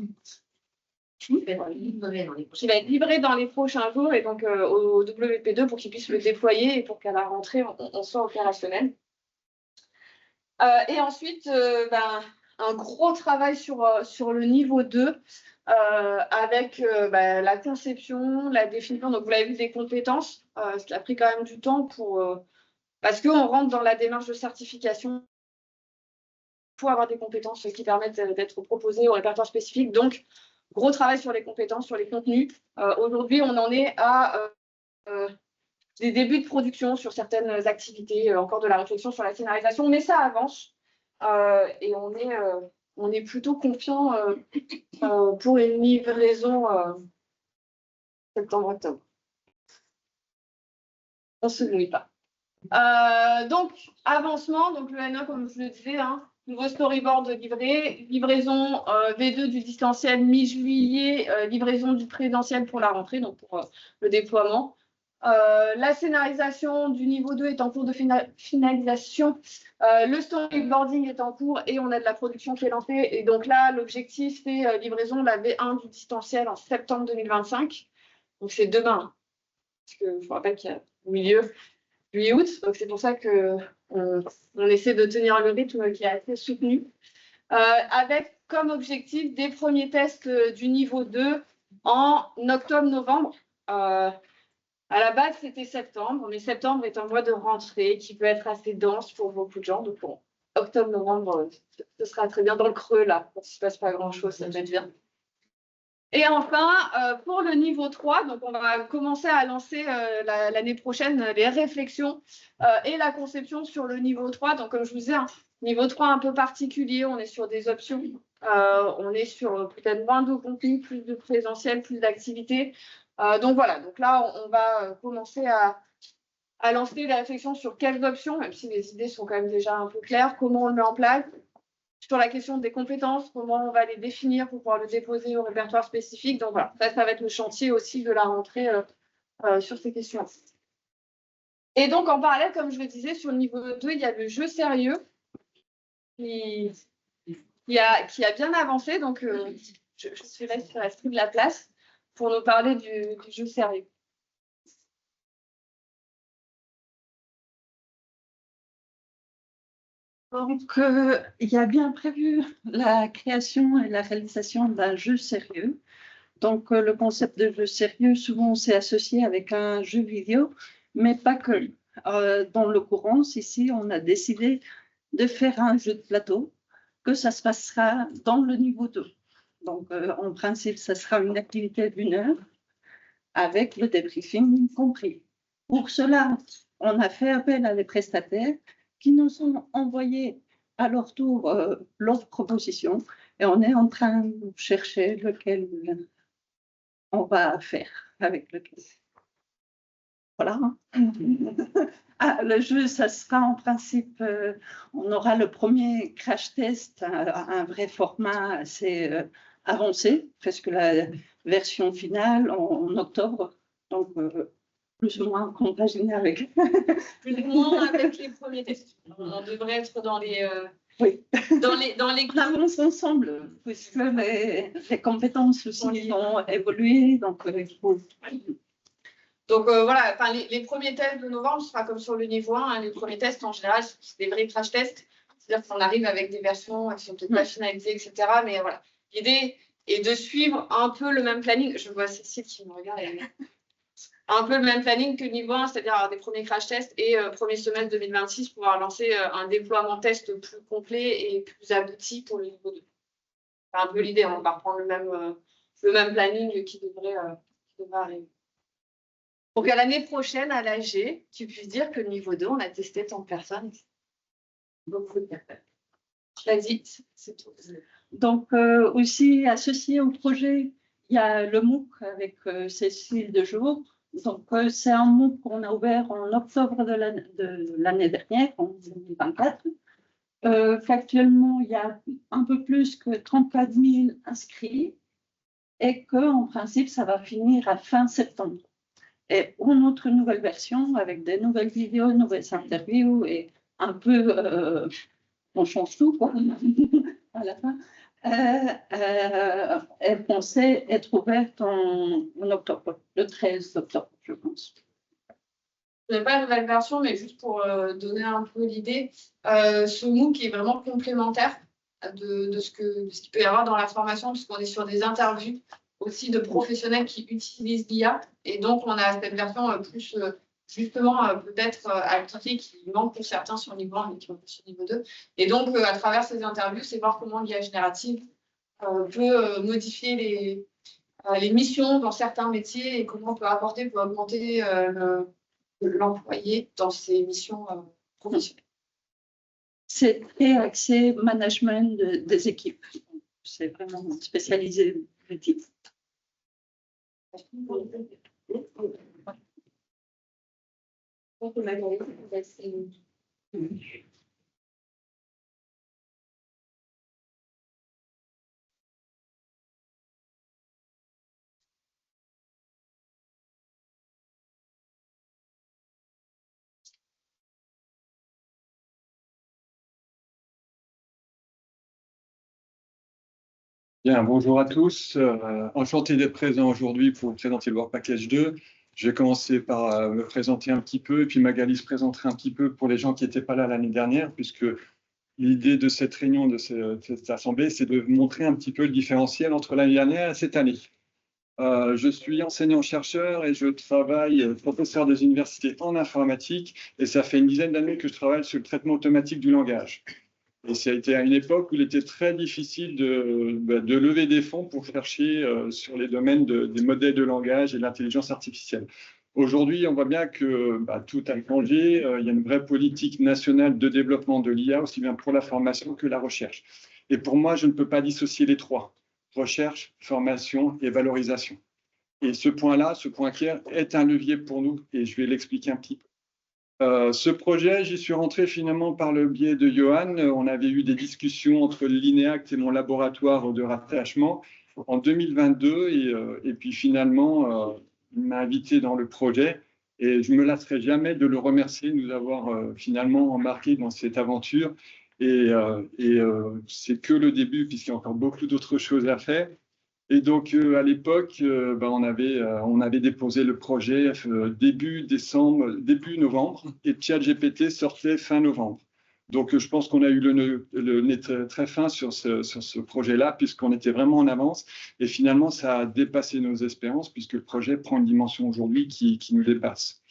Qui va être livré dans les prochains jours, et donc au WP2 pour qu'ils puissent le déployer et pour qu'à la rentrée, on soit opérationnel. Et ensuite, un gros travail sur le niveau 2 avec la conception, la définition, donc vous l'avez vu, des compétences, ce qui a pris quand même du temps parce qu'on rentre dans la démarche de certification. Il faut avoir des compétences qui permettent d'être proposées au répertoire spécifique. Donc, gros travail sur les compétences, sur les contenus. Aujourd'hui, on en est à des débuts de production sur certaines activités, encore de la réflexion sur la scénarisation, mais ça avance. Et on est plutôt confiant pour une livraison septembre-octobre. On ne se mouille pas. Donc, avancement, donc le N1, comme je le disais, nouveau storyboard livré, livraison V2 du distanciel mi-juillet, livraison du présentiel pour la rentrée, donc pour le déploiement. La scénarisation du niveau 2 est en cours de finalisation. Le storyboarding est en cours et on a de la production qui est lancée. Et donc là, l'objectif, c'est livraison de la V1 du distanciel en septembre 2025. Donc c'est demain. Parce que je vous rappelle qu'il y a au milieu juillet-août. Donc c'est pour ça qu'on essaie de tenir le rythme qui est assez soutenu. Avec comme objectif des premiers tests du niveau 2 en octobre-novembre. À la base, c'était septembre, mais septembre est un mois de rentrée qui peut être assez dense pour beaucoup de gens. Donc, bon, octobre-novembre, ce sera très bien. Dans le creux, là, quand il ne se passe pas grand-chose, ça va être bien. Et enfin, pour le niveau 3, donc on va commencer à lancer l'année prochaine les réflexions et la conception sur le niveau 3. Donc, comme je vous disais, niveau 3 un peu particulier, on est sur des options. On est sur peut-être moins de contenu, plus de présentiel, plus d'activités. Donc voilà, donc là, on va commencer à lancer la réflexion sur quelles options, même si les idées sont quand même déjà un peu claires, comment on le met en place, sur la question des compétences, comment on va les définir pour pouvoir le déposer au répertoire spécifique. Donc voilà, ça va être le chantier aussi de la rentrée sur ces questions. Et donc en parallèle, comme je le disais, sur le niveau 2, il y a le jeu sérieux qui a bien avancé. Donc je suis là sur la stream de la place pour nous parler du jeu sérieux. Donc, il y a bien prévu la création et la réalisation d'un jeu sérieux Donc, le concept de jeu sérieux, souvent, c'est associé avec un jeu vidéo, mais pas que. Dans l'occurrence, ici, on a décidé de faire un jeu de plateau, que ça se passera dans le niveau 2. Donc, en principe, ça sera une activité d'1 heure avec le débriefing compris. Pour cela, on a fait appel à des prestataires qui nous ont envoyé à leur tour leur proposition et on est en train de chercher lequel on va faire avec lequel. Voilà. Ah, le jeu, ça sera en principe, on aura le premier crash test, un vrai format assez avancé, presque la version finale en octobre. Donc, plus ou moins compaginé avec. Plus ou moins avec les premiers tests. On devrait être dans les. Oui. Dans les On avance ensemble, puisque les compétences aussi ont évolué. Donc, voilà, enfin, les premiers tests de novembre, ce sera comme sur le niveau 1. Hein, les premiers tests, en général, c'est des vrais crash tests. C'est-à-dire qu'on arrive avec des versions qui sont peut-être pas finalisées, etc. Mais voilà, l'idée est de suivre un peu le même planning. Je vois Cécile qui me regarde. Un peu le même planning que niveau 1, c'est-à-dire des premiers crash tests et premier semestre 2026, pouvoir lancer un déploiement test plus complet et plus abouti pour le niveau 2. C'est un peu l'idée, on va reprendre le même planning qui devrait arriver. Pour qu'à l'année prochaine, à l'AG, tu puisses dire que le niveau 2, on a testé tant de personnes. Beaucoup de personnes. Vas-y, c'est tout. Donc, aussi associé au projet, il y a le MOOC avec Cécile de jour. Donc, c'est un MOOC qu'on a ouvert en octobre de l'année dernière, en 2024. Qu'actuellement, il y a un peu plus que 34 000 inscrits et qu'en principe, ça va finir à fin septembre. Et une autre nouvelle version avec des nouvelles vidéos, nouvelles interviews et un peu, on change tout quoi, à la fin. est pensée être ouverte en octobre, le 13 octobre, je pense. Je n'ai pas la nouvelle version, mais juste pour donner un peu l'idée, ce MOOC est vraiment complémentaire de ce qu'il peut y avoir dans la formation, puisqu'on est sur des interviews aussi de professionnels qui utilisent l'IA. Et donc, on a cette version plus, justement, peut-être appliquée, qui manque pour certains sur le niveau 1, mais qui manque sur le niveau 2. Et donc, à travers ces interviews, c'est voir comment l'IA générative peut modifier les missions dans certains métiers et comment on peut apporter pour augmenter l'employé dans ses missions professionnelles. C'est très axé management des équipes. C'est vraiment spécialisé l'équipe. Bien, bonjour à tous. Enchanté d'être présent aujourd'hui pour vous présenter le Work Package 2. Je vais commencer par me présenter un petit peu et puis Magali se présentera un petit peu pour les gens qui n'étaient pas là l'année dernière, puisque l'idée de cette réunion, de cette assemblée, c'est de montrer un petit peu le différentiel entre l'année dernière et cette année. Je suis enseignant-chercheur et je travaille professeur des universités en informatique et ça fait une dizaine d'années que je travaille sur le traitement automatique du langage. Et ça a été à une époque où il était très difficile de lever des fonds pour chercher sur les domaines des modèles de langage et de l'intelligence artificielle. Aujourd'hui, on voit bien que tout a changé. Il y a une vraie politique nationale de développement de l'IA, aussi bien pour la formation que la recherche. Et pour moi, je ne peux pas dissocier les trois, recherche, formation et valorisation. Et ce point-là, ce point clair, est un levier pour nous, et je vais l'expliquer un petit peu. Ce projet, j'y suis rentré finalement par le biais de Johan. On avait eu des discussions entre l'INEACT et mon laboratoire de rattachement en 2022 et puis finalement, il m'a invité dans le projet et je ne me lasserai jamais de le remercier de nous avoir finalement embarqué dans cette aventure et c'est que le début puisqu'il y a encore beaucoup d'autres choses à faire. Et donc, à l'époque, on avait déposé le projet début novembre, et ChatGPT sortait fin novembre. Donc, je pense qu'on a eu le nez très fin sur ce projet-là, puisqu'on était vraiment en avance. Et finalement, ça a dépassé nos espérances, puisque le projet prend une dimension aujourd'hui qui nous dépasse.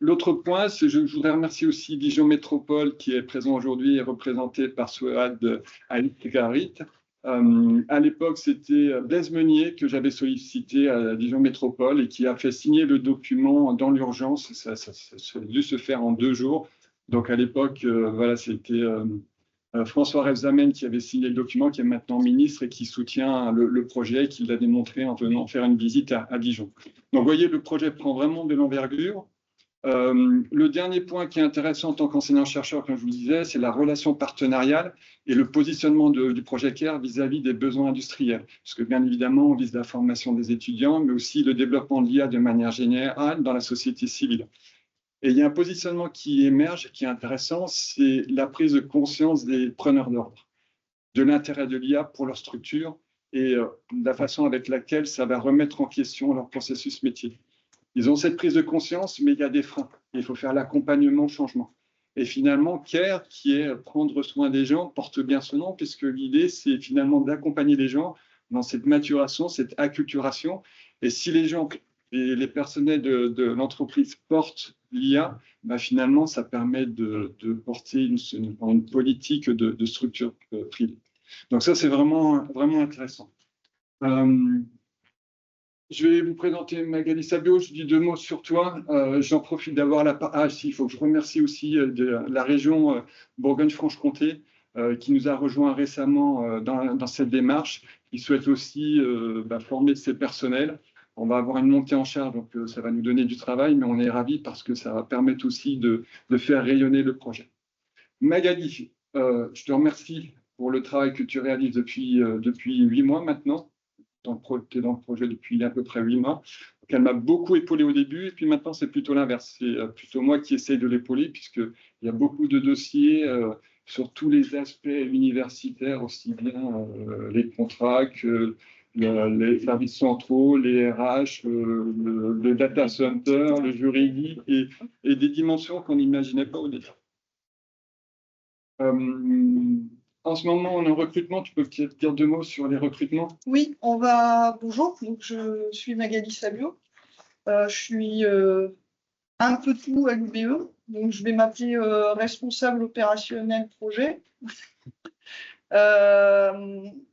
L'autre point, c'est je voudrais remercier aussi Dijon Métropole, qui est présent aujourd'hui et représenté par Souad Aït-Garit. À l'époque, c'était Blaise Meunier que j'avais sollicité à Dijon Métropole et qui a fait signer le document dans l'urgence. Ça a dû se faire en 2 jours. Donc, à l'époque, voilà, c'était François Rebsamen qui avait signé le document, qui est maintenant ministre et qui soutient le projet, qui l'a démontré en venant faire une visite à Dijon. Donc, vous voyez, le projet prend vraiment de l'envergure. Le dernier point qui est intéressant en tant qu'enseignant-chercheur, comme je vous le disais, c'est la relation partenariale et le positionnement du projet CARE vis-à-vis des besoins industriels. Parce que bien évidemment, on vise la formation des étudiants, mais aussi le développement de l'IA de manière générale dans la société civile. Et il y a un positionnement qui émerge, qui est intéressant, c'est la prise de conscience des preneurs d'ordre, de l'intérêt de l'IA pour leur structure et la façon avec laquelle ça va remettre en question leur processus métier. Ils ont cette prise de conscience, mais il y a des freins. Il faut faire l'accompagnement au changement. Et finalement, CARE, qui est prendre soin des gens, porte bien son nom, puisque l'idée, c'est finalement d'accompagner les gens dans cette maturation, cette acculturation. Et si les gens et les personnels de l'entreprise portent l'IA, bah finalement, ça permet de porter une politique de structure privée. Donc ça, c'est vraiment, vraiment intéressant. Je vais vous présenter Magali Sabio. Je dis 2 mots sur toi. J'en profite d'avoir la part. Ah, si, il faut que je remercie aussi de la région Bourgogne-Franche-Comté qui nous a rejoints récemment dans cette démarche, qui souhaite aussi former ses personnels. On va avoir une montée en charge, donc ça va nous donner du travail, mais on est ravis parce que ça va permettre aussi de faire rayonner le projet. Magali, je te remercie pour le travail que tu réalises depuis 8 mois maintenant. Tu es dans le projet depuis à peu près 8 mois. Donc, elle m'a beaucoup épaulé au début, et puis maintenant, c'est plutôt l'inverse. C'est plutôt moi qui essaye de l'épauler, puisqu'il y a beaucoup de dossiers sur tous les aspects universitaires, aussi bien les contrats que les services centraux, les RH, le data center, le juridique, et des dimensions qu'on n'imaginait pas au début. En ce moment, on est en recrutement. Tu peux peut-être dire 2 mots sur les recrutements? Oui, bonjour, donc je suis Magali Sabio. Je suis un peu tout à l'UBE, donc je vais m'appeler responsable opérationnel projet.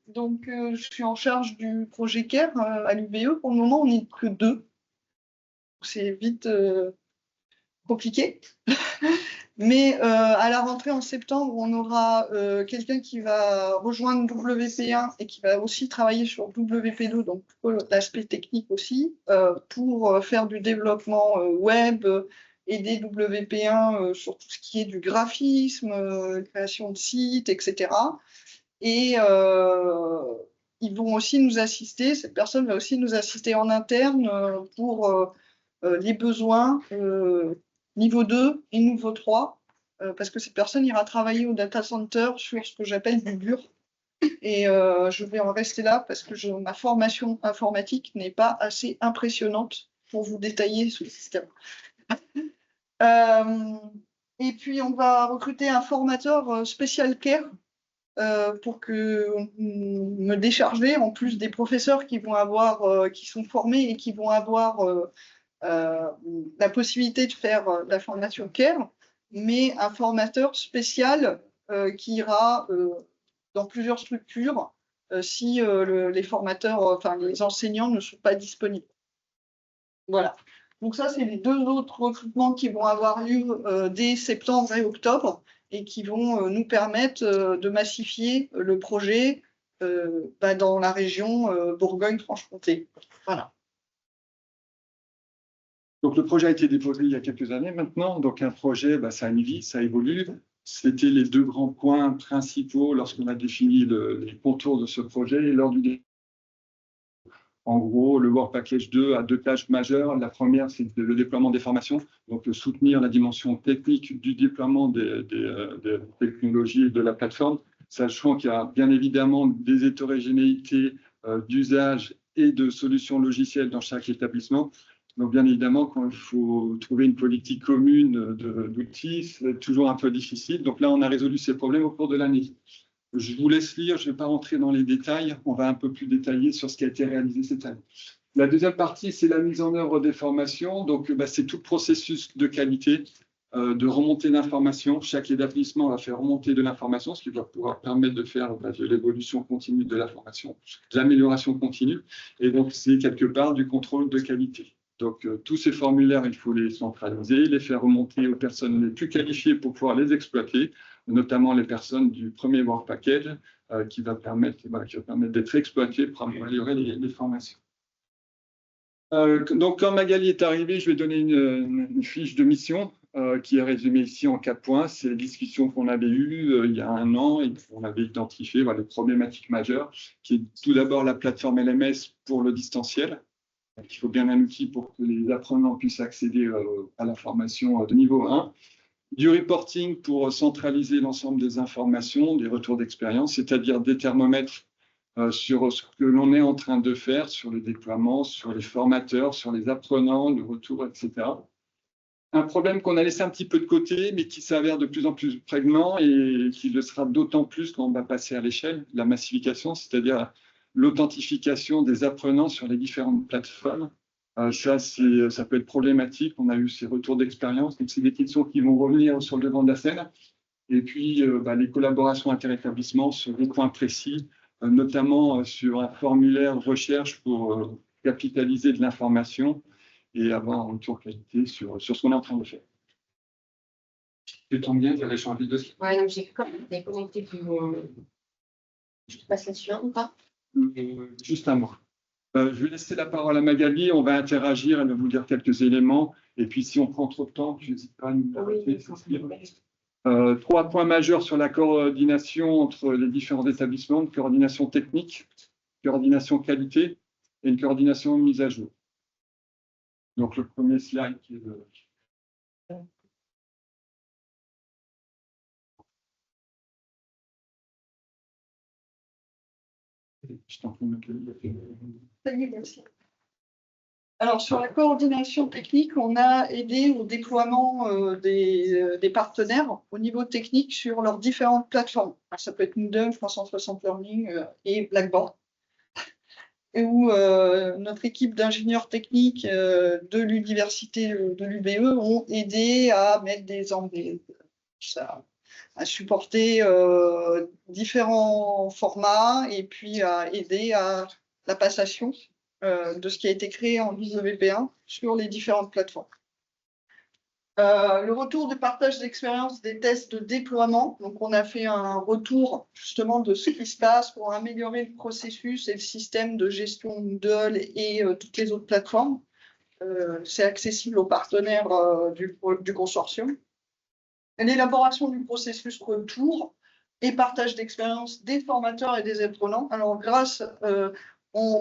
Donc je suis en charge du projet CARE à l'UBE. Pour le moment, on n'est que 2. C'est vite compliqué. Mais à la rentrée en septembre, on aura quelqu'un qui va rejoindre WP1 et qui va aussi travailler sur WP2, donc l'aspect technique aussi, pour faire du développement web, aider WP1 sur tout ce qui est du graphisme, création de sites, etc. Et ils vont aussi nous assister, cette personne va aussi nous assister en interne pour les besoins niveau 2 et niveau 3, parce que cette personne ira travailler au data center sur ce que j'appelle du dur. Et je vais en rester là parce que ma formation informatique n'est pas assez impressionnante pour vous détailler ce système. Et puis, on va recruter un formateur spécial CARE pour me décharger, en plus des professeurs qui sont formés et qui vont avoir la possibilité de faire la formation CARE, mais un formateur spécial qui ira dans plusieurs structures si les formateurs, les enseignants ne sont pas disponibles. Voilà. Donc ça, c'est les 2 autres recrutements qui vont avoir lieu dès septembre et octobre et qui vont nous permettre de massifier le projet dans la région Bourgogne-Franche-Comté. Voilà. Donc, le projet a été déposé il y a quelques années maintenant. Donc, un projet, ça a une vie, ça évolue. C'était les 2 grands points principaux lorsqu'on a défini les contours de ce projet. Et lors du En gros, le Work Package 2 a 2 tâches majeures. La première, c'est le déploiement des formations, donc soutenir la dimension technique du déploiement des technologies et de la plateforme, sachant qu'il y a bien évidemment des hétérogénéités d'usage et de solutions logicielles dans chaque établissement. Donc, bien évidemment, quand il faut trouver une politique commune d'outils, c'est toujours un peu difficile. Donc là, on a résolu ces problèmes au cours de l'année. Je vous laisse lire, je ne vais pas rentrer dans les détails. On va un peu plus détailler sur ce qui a été réalisé cette année. La deuxième partie, c'est la mise en œuvre des formations. Donc, c'est tout le processus de qualité, de remontée d'informations. Chaque établissement va faire remonter de l'information, ce qui va pouvoir permettre de faire de l'évolution continue de la formation, de l'amélioration continue. Et donc, c'est quelque part du contrôle de qualité. Donc, tous ces formulaires, il faut les centraliser, les faire remonter aux personnes les plus qualifiées pour pouvoir les exploiter, notamment les personnes du premier Work Package, qui va permettre d'être exploitées pour améliorer les formations. Donc, quand Magali est arrivée, je vais donner une fiche de mission qui est résumée ici en 4 points. C'est les discussions qu'on avait eues il y a 1 an et qu'on avait identifié les problématiques majeures, qui est tout d'abord la plateforme LMS pour le distanciel. Il faut bien un outil pour que les apprenants puissent accéder à la formation de niveau 1. Du reporting pour centraliser l'ensemble des informations, des retours d'expérience, c'est-à-dire des thermomètres sur ce que l'on est en train de faire, sur le déploiement, sur les formateurs, sur les apprenants, le retour, etc. Un problème qu'on a laissé un petit peu de côté, mais qui s'avère de plus en plus prégnant et qui le sera d'autant plus quand on va passer à l'échelle, la massification, c'est-à-dire l'authentification des apprenants sur les différentes plateformes. Ça peut être problématique. On a eu ces retours d'expérience. Donc, c'est des questions qui vont revenir sur le devant de la scène. Et puis, les collaborations interétablissements sur des points précis, notamment sur un formulaire de recherche pour capitaliser de l'information et avoir un retour qualité sur ce qu'on est en train de faire. Tu tombes bien, j'avais changé de slide. Ouais, donc j'ai comme des connectés qui vont. Je passe là-dessus ou pas? Juste un mot. Je vais laisser la parole à Magali, on va interagir, elle va vous dire quelques éléments. Et puis, si on prend trop de temps, je n'hésite pas à nous arrêter. 3 points majeurs sur la coordination entre les différents établissements, une coordination technique, une coordination qualité et une coordination mise à jour. Donc, le premier slide qui est le... Alors, sur la coordination technique, on a aidé au déploiement des partenaires au niveau technique sur leurs différentes plateformes. Alors, ça peut être Moodle, 360 Learning et Blackboard. Et où notre équipe d'ingénieurs techniques de l'université de l'UBE ont aidé à mettre à supporter différents formats et puis à aider à la passation de ce qui a été créé en WP1 sur les différentes plateformes. Le retour de partage d'expérience des tests de déploiement. Donc, on a fait un retour justement de ce qui se passe pour améliorer le processus et le système de gestion Moodle et toutes les autres plateformes. C'est accessible aux partenaires du consortium. L'élaboration du processus retour et partage d'expérience des formateurs et des apprenants. Alors,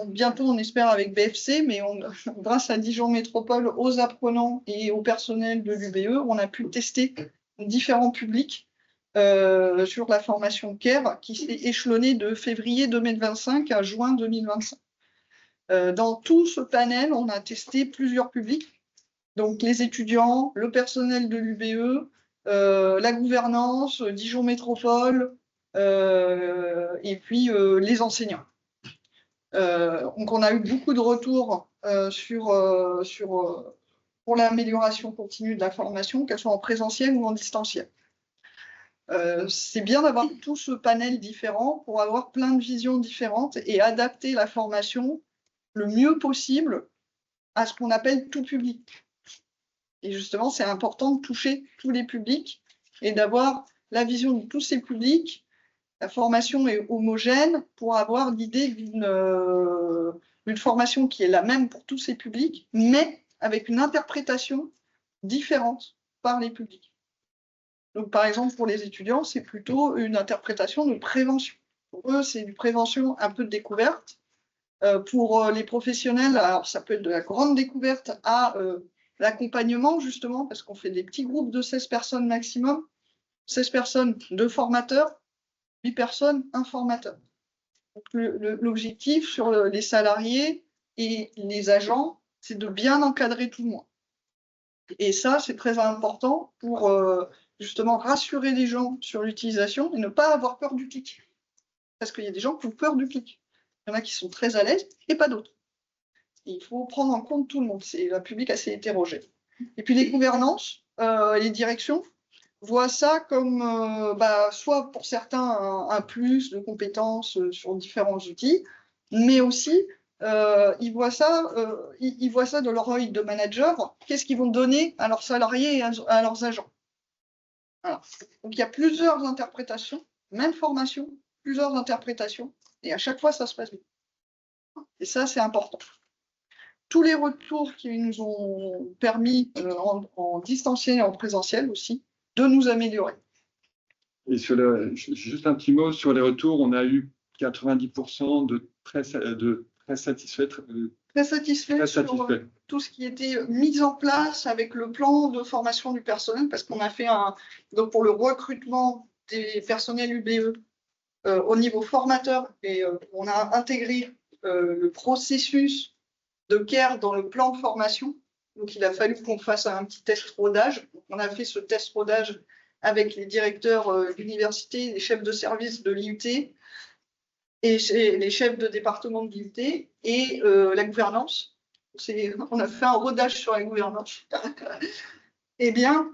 bientôt, on espère avec BFC, mais grâce à Dijon Métropole, aux apprenants et au personnel de l'UBE, on a pu tester différents publics sur la formation CARE qui s'est échelonnée de février 2025 à juin 2025. Dans tout ce panel, on a testé plusieurs publics, donc les étudiants, le personnel de l'UBE, la gouvernance, Dijon Métropole et puis les enseignants. Donc, on a eu beaucoup de retours pour l'amélioration continue de la formation, qu'elle soit en présentiel ou en distanciel. C'est bien d'avoir tout ce panel différent pour avoir plein de visions différentes et adapter la formation le mieux possible à ce qu'on appelle tout public. Et justement, c'est important de toucher tous les publics et d'avoir la vision de tous ces publics. La formation est homogène pour avoir l'idée d'une formation qui est la même pour tous ces publics, mais avec une interprétation différente par les publics. Donc, par exemple, pour les étudiants, c'est plutôt une interprétation de prévention. Pour eux, c'est une prévention un peu de découverte. Pour les professionnels, alors ça peut être de la grande découverte à l'accompagnement, justement, parce qu'on fait des petits groupes de 16 personnes maximum, 16 personnes, 2 formateurs, 8 personnes, un formateur. L'objectif sur les salariés et les agents, c'est de bien encadrer tout le monde. Et ça, c'est très important pour justement rassurer les gens sur l'utilisation et ne pas avoir peur du clic. Parce qu'il y a des gens qui ont peur du clic. Il y en a qui sont très à l'aise et pas d'autres. Il faut prendre en compte tout le monde. C'est un public assez hétérogène. Et puis les gouvernances, les directions voient ça comme soit pour certains un plus de compétences sur différents outils, mais aussi ils voient ça de leur œil de manager. Qu'est-ce qu'ils vont donner à leurs salariés et à leurs agents. Voilà. Donc il y a plusieurs interprétations, même formation, plusieurs interprétations, et à chaque fois ça se passe bien. Et ça, c'est important. Tous les retours qui nous ont permis en distanciel et en présentiel aussi de nous améliorer. Et juste un petit mot sur les retours, on a eu 90% de très satisfaits. Très satisfaits sur tout ce qui était mis en place avec le plan de formation du personnel, parce qu'on a fait donc pour le recrutement des personnels UBE au niveau formateur, et on a intégré le processus de CARE dans le plan de formation. Donc, il a fallu qu'on fasse un petit test rodage. On a fait ce test rodage avec les directeurs d'université, les chefs de service de l'IUT et les chefs de département de l'IUT et la gouvernance. On a fait un rodage sur la gouvernance. Eh bien,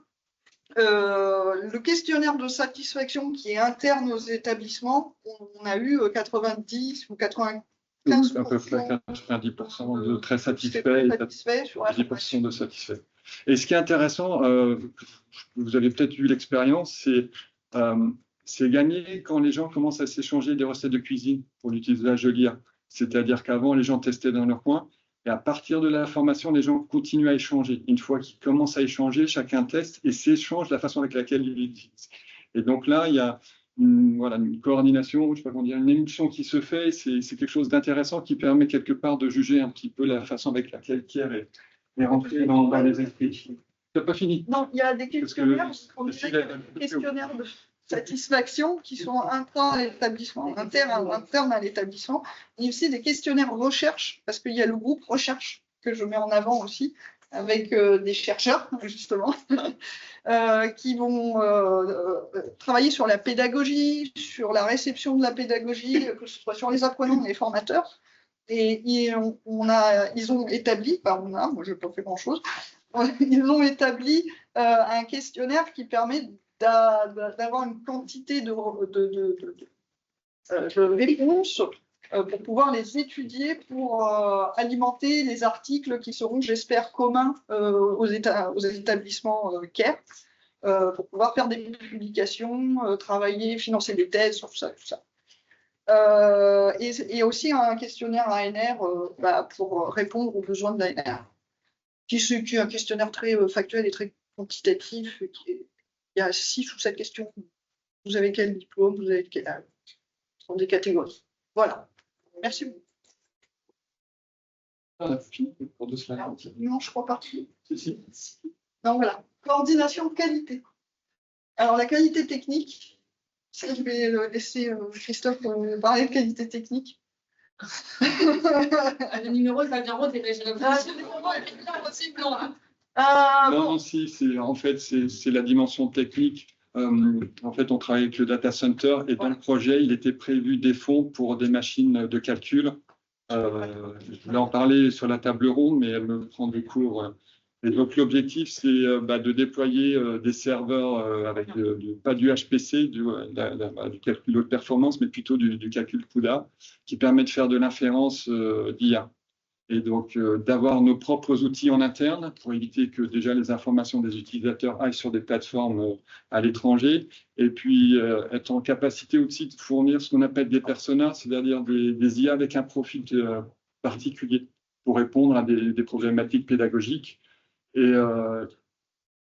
le questionnaire de satisfaction qui est interne aux établissements, on a eu 90 ou 95%. À peu près 90% de très satisfaits et 10% de satisfaits. Et ce qui est intéressant, vous avez peut-être eu l'expérience, c'est gagner quand les gens commencent à s'échanger des recettes de cuisine pour l'utilisation de l'IA. C'est-à-dire qu'avant, les gens testaient dans leur coin, et à partir de la formation, les gens continuent à échanger. Une fois qu'ils commencent à échanger, chacun teste et s'échange la façon avec laquelle ils l'utilisent. Et donc là, il y a une coordination, je sais pas comment dire, une émulsion qui se fait. C'est quelque chose d'intéressant qui permet quelque part de juger un petit peu la façon avec laquelle Pierre est rentré dans les esprits. Tu n'as pas fini? Non, il y a des questionnaires, questionnaires de satisfaction qui sont internes à l'établissement, internes à l'établissement. Il y a aussi des questionnaires recherche, parce qu'il y a le groupe recherche que je mets en avant aussi, avec des chercheurs, justement, qui vont travailler sur la pédagogie, sur la réception de la pédagogie, que ce soit sur les apprenants et les formateurs. Et ils ont établi, moi je n'ai pas fait grand-chose, ils ont établi un questionnaire qui permet d'avoir une quantité de réponses pour pouvoir les étudier, pour alimenter les articles qui seront, j'espère, communs aux établissements CARE, pour pouvoir faire des publications, travailler, financer des thèses sur tout ça. Et aussi un questionnaire ANR pour répondre aux besoins de l'ANR, qui est un questionnaire très factuel et très quantitatif. Il y a 6 ou 7 questions. Vous avez quel diplôme? Vous avez quel âge? Ce sont des catégories. Voilà. Merci beaucoup. On a fini pour 2 semaines. Non, je crois pas. Si. Non, voilà. Coordination qualité. Alors, la qualité technique, ça, je vais laisser Christophe parler de qualité technique. Le numéro, il va bien retirer. Le numéro est bien possible, non. Non, si, en fait, c'est la dimension technique. En fait, on travaille avec le data center et dans le projet, il était prévu des fonds pour des machines de calcul. Je voulais en parler sur la table ronde, mais elle me prend du cours. Et donc, l'objectif, c'est de déployer des serveurs avec pas du HPC, du calcul haute performance, mais plutôt du calcul CUDA, qui permet de faire de l'inférence d'IA. Et donc, d'avoir nos propres outils en interne pour éviter que déjà les informations des utilisateurs aillent sur des plateformes à l'étranger. Et puis, être en capacité aussi de fournir ce qu'on appelle des personas, c'est-à-dire des IA avec un profil particulier pour répondre à des problématiques pédagogiques. Et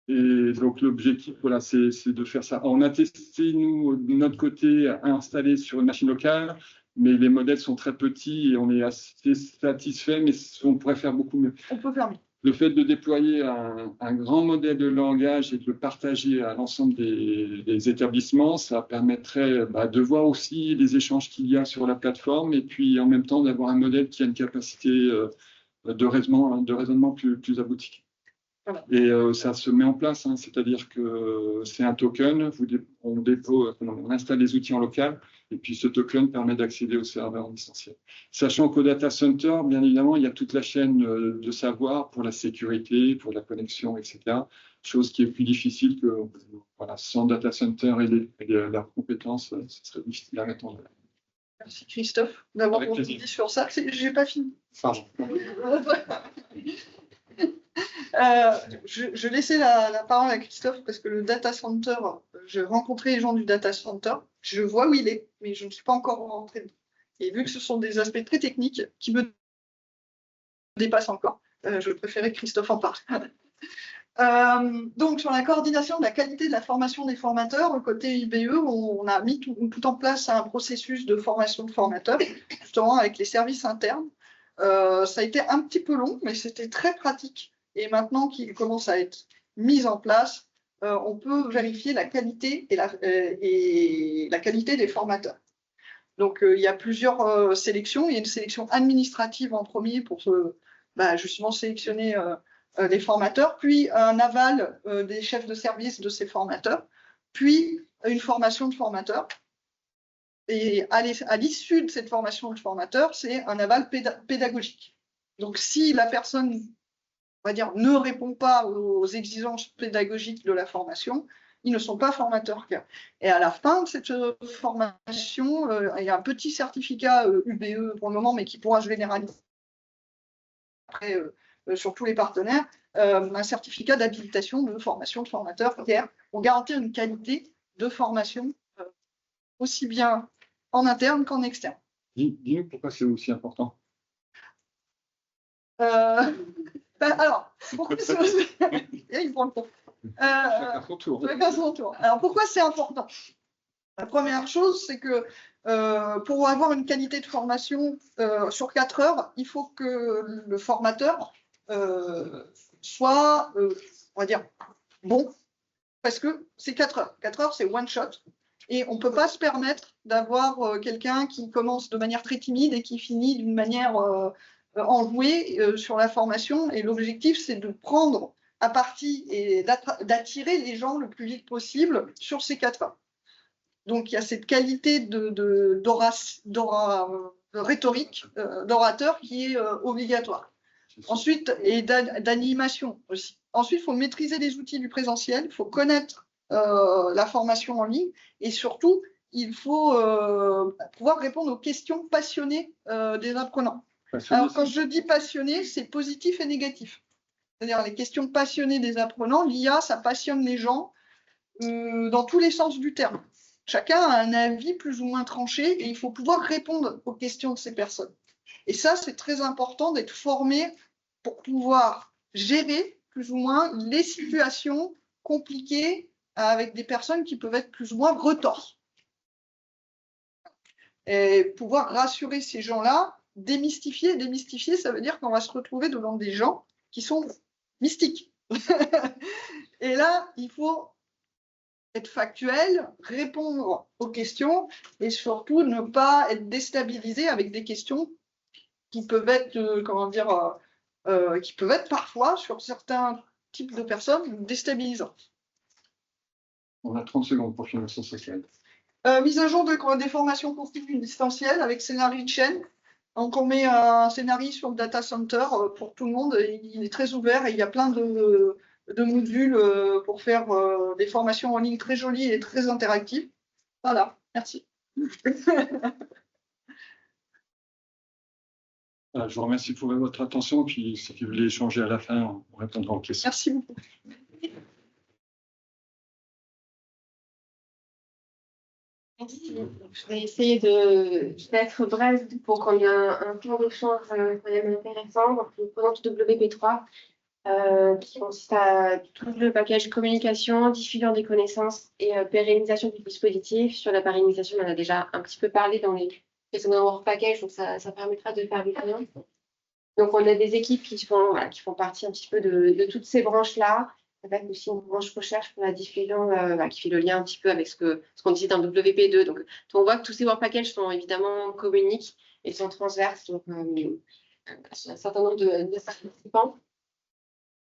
donc, l'objectif, voilà, c'est de faire ça. On a testé, nous, de notre côté, à installer sur une machine locale, mais les modèles sont très petits et on est assez satisfait, mais on pourrait faire beaucoup mieux. On peut faire mieux. Le fait de déployer un grand modèle de langage et de le partager à l'ensemble des établissements, ça permettrait de voir aussi les échanges qu'il y a sur la plateforme et puis en même temps d'avoir un modèle qui a une capacité de raisonnement plus abouti. Voilà. Et ça se met en place, hein, c'est-à-dire que c'est un token, on installe les outils en local, et puis ce token permet d'accéder au serveur en distanciel. Sachant qu'au data center, bien évidemment, il y a toute la chaîne de savoir pour la sécurité, pour la connexion, etc. Chose qui est plus difficile que sans data center et leurs compétences, ce serait difficile à mettre en œuvre. Merci Christophe d'avoir Avec plaisir. rebondi sur ça. J'ai pas fini. Pardon. Je laissais la parole à Christophe parce que le data center, j'ai rencontré les gens du data center, je vois où il est, mais je ne suis pas encore rentrée dedans. Et vu que ce sont des aspects très techniques qui me dépassent encore, je préférais que Christophe en parle. Donc, sur la coordination de la qualité de la formation des formateurs, côté IBE, on a mis tout en place un processus de formation de formateurs, justement avec les services internes. Ça a été un petit peu long, mais c'était très pratique. Et maintenant qu'il commence à être mis en place, on peut vérifier la qualité et la qualité des formateurs. Donc, il y a plusieurs sélections. Il y a une sélection administrative en premier pour justement sélectionner les formateurs, puis un aval des chefs de service de ces formateurs, puis une formation de formateurs. Et à l'issue de cette formation de formateur, c'est un aval pédagogique. Donc, si la personne, on va dire, ne répond pas aux exigences pédagogiques de la formation, ils ne sont pas formateurs. Et à la fin de cette formation, il y a un petit certificat UBE pour le moment, mais qui pourra se généraliser après sur tous les partenaires, un certificat d'habilitation de formation de formateur pour garantir une qualité de formation aussi bien en interne qu'en externe. Dis-nous pourquoi c'est aussi important. Alors, pourquoi c'est aussi... Il prend le temps. Chacun son tour. Chacun son tour. Alors, pourquoi c'est important? La première chose, c'est que pour avoir une qualité de formation sur 4 heures, il faut que le formateur soit, on va dire, bon, parce que c'est 4 heures. 4 heures, c'est one shot. Et on ne peut pas se permettre d'avoir quelqu'un qui commence de manière très timide et qui finit d'une manière enjouée sur la formation. Et l'objectif, c'est de prendre à partie et d'attirer les gens le plus vite possible sur ces 4 heures. Donc, il y a cette qualité de rhétorique, d'orateur qui est obligatoire. Ensuite, et d'animation aussi. Ensuite, il faut maîtriser les outils du présentiel, il faut connaître la formation en ligne et surtout, il faut pouvoir répondre aux questions passionnées des apprenants. Alors, quand je dis passionné, c'est positif et négatif. C'est-à-dire les questions passionnées des apprenants, l'IA, ça passionne les gens dans tous les sens du terme. Chacun a un avis plus ou moins tranché et il faut pouvoir répondre aux questions de ces personnes. Et ça, c'est très important d'être formé pour pouvoir gérer plus ou moins les situations compliquées avec des personnes qui peuvent être plus ou moins retorses. Et pouvoir rassurer ces gens-là, démystifier, ça veut dire qu'on va se retrouver devant des gens qui sont mystiques. Et là, il faut être factuel, répondre aux questions et surtout ne pas être déstabilisé avec des questions qui peuvent être, qui peuvent être parfois, sur certains types de personnes, déstabilisantes. On a 30 secondes pour finir sur ce slide. Mise à jour des formations continues distancielles avec scénario de chaîne. Donc, on met un scénario sur le data center pour tout le monde. Il est très ouvert et il y a plein de modules pour faire des formations en ligne très jolies et très interactives. Voilà, merci. Je vous remercie pour votre attention. Puis, si vous voulez échanger à la fin, on répondra aux questions. Merci beaucoup. Merci. Je vais essayer d'être bref pour qu'on ait un temps d'échange quand même intéressant. Donc, je vous présente WP3 qui consiste à tout le package communication, diffusion des connaissances et pérennisation du dispositif. Sur la pérennisation, on en a déjà un petit peu parlé dans les précédents work packages, donc ça permettra de faire du lien. Donc, on a des équipes qui font partie un petit peu de toutes ces branches-là. Avec aussi une branche recherche pour la diffusion qui fait le lien un petit peu avec ce qu'on disait dans WP2. Donc, on voit que tous ces work packages sont évidemment communiques et sont transverses. Donc, un certain nombre de participants.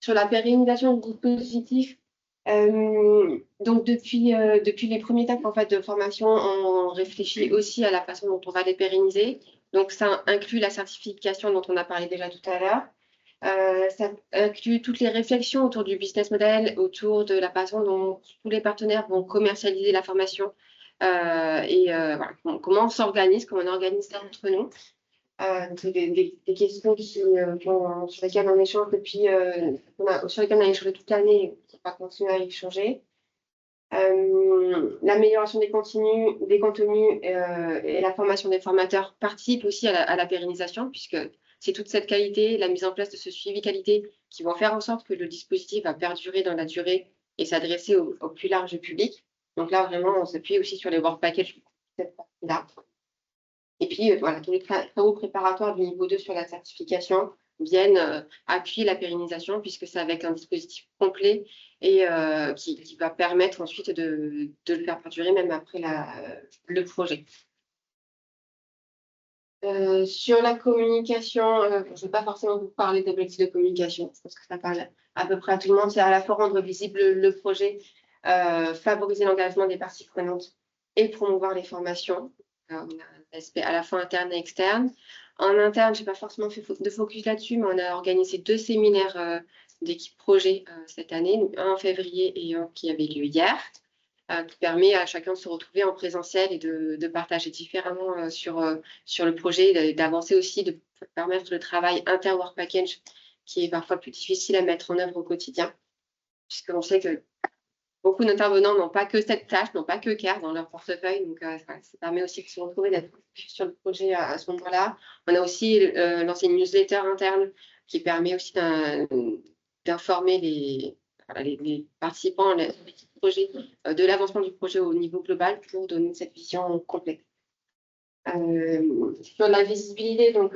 Sur la pérennisation du dispositif, donc depuis les premiers étapes en fait, de formation, on réfléchit aussi à la façon dont on va les pérenniser. Donc ça inclut la certification dont on a parlé déjà tout à l'heure. Ça inclut toutes les réflexions autour du business model, autour de la façon dont tous les partenaires vont commercialiser la formation voilà, comment on s'organise, comment on organise ça entre nous. C'est des questions sur lesquelles on échange depuis, sur lesquelles on a échangé toute l'année et on va continuer à échanger. L'amélioration des contenus et la formation des formateurs participent aussi à la pérennisation, puisque c'est toute cette qualité, la mise en place de ce suivi qualité qui vont faire en sorte que le dispositif va perdurer dans la durée et s'adresser au plus large public. Donc là, vraiment, on s'appuie aussi sur les work packages, cette partie-là. Et puis, voilà, tous les travaux préparatoires du niveau 2 sur la certification viennent appuyer la pérennisation, puisque c'est avec un dispositif complet et qui va permettre ensuite de le faire perdurer même après le projet. Sur la communication, je ne vais pas forcément vous parler d'objectifs de communication, je pense que ça parle à peu près à tout le monde. C'est à la fois rendre visible le projet, favoriser l'engagement des parties prenantes et promouvoir les formations. On a un aspect à la fois interne et externe. En interne, je n'ai pas forcément fait de focus là-dessus, mais on a organisé 2 séminaires d'équipe projet cette année, un en février et un qui avait lieu hier, qui permet à chacun de se retrouver en présentiel et de partager différemment sur le projet, d'avancer aussi, de permettre le travail inter-work package qui est parfois plus difficile à mettre en œuvre au quotidien, puisqu'on sait que beaucoup d'intervenants n'ont pas que cette tâche, n'ont pas que CARE dans leur portefeuille. Donc, ça permet aussi de se retrouver, d'être sur le projet à ce moment-là. On a aussi lancé une newsletter interne qui permet aussi d'informer les participants, l'équipe projet, de l'avancement du projet au niveau global pour donner cette vision complète. Sur la visibilité, donc,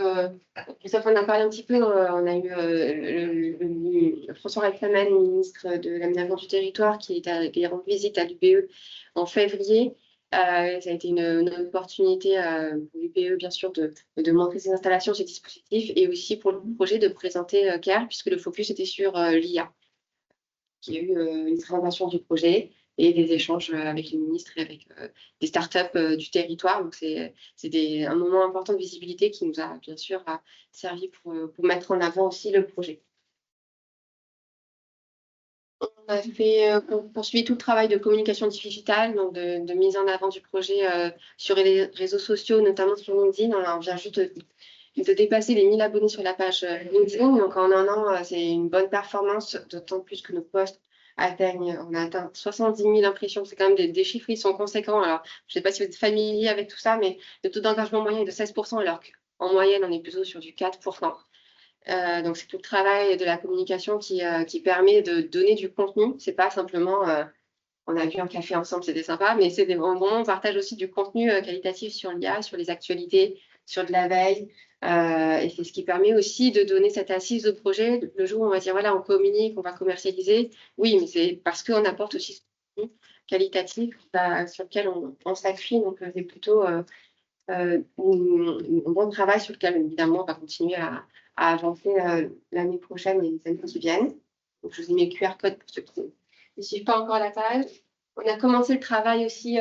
Christophe en a parlé un petit peu, on a eu François Rebsamen, ministre de l'aménagement du territoire, qui est rendu visite à l'UBE en février. Ça a été une opportunité pour l'UBE, bien sûr, de montrer ses installations, ses dispositifs, et aussi pour le projet de présenter CARE, puisque le focus était sur l'IA, qui a eu une présentation du projet et des échanges avec les ministres et avec des startups du territoire. Donc, c'est un moment important de visibilité qui nous a bien sûr servi pour mettre en avant aussi le projet. On a poursuivi tout le travail de communication digitale, donc de mise en avant du projet sur les réseaux sociaux, notamment sur LinkedIn. On vient juste de dépasser les 1000 abonnés sur la page LinkedIn. Donc, en un an, c'est une bonne performance, d'autant plus que nos posts on a atteint 70 000 impressions. C'est quand même des chiffres qui sont conséquents. Alors, je ne sais pas si vous êtes familier avec tout ça, mais le taux d'engagement moyen est de 16%, alors qu'en moyenne, on est plutôt sur du 4%. Donc, c'est tout le travail de la communication qui permet de donner du contenu. C'est pas simplement on a bu un café ensemble, c'était sympa, mais c'est des moments où on partage aussi du contenu qualitatif sur l'IA, sur les actualités, sur de la veille. Et c'est ce qui permet aussi de donner cette assise au projet. Le jour où on va dire, voilà, on communique, on va commercialiser. Oui, mais c'est parce qu'on apporte aussi ce contenu qualitatif sur lequel on s'appuie. Donc, c'est plutôt un bon travail sur lequel, évidemment, on va continuer à avancer l'année prochaine et les années qui viennent. Donc, je vous ai mis le QR code pour ceux qui ne suivent pas encore la page. On a commencé le travail aussi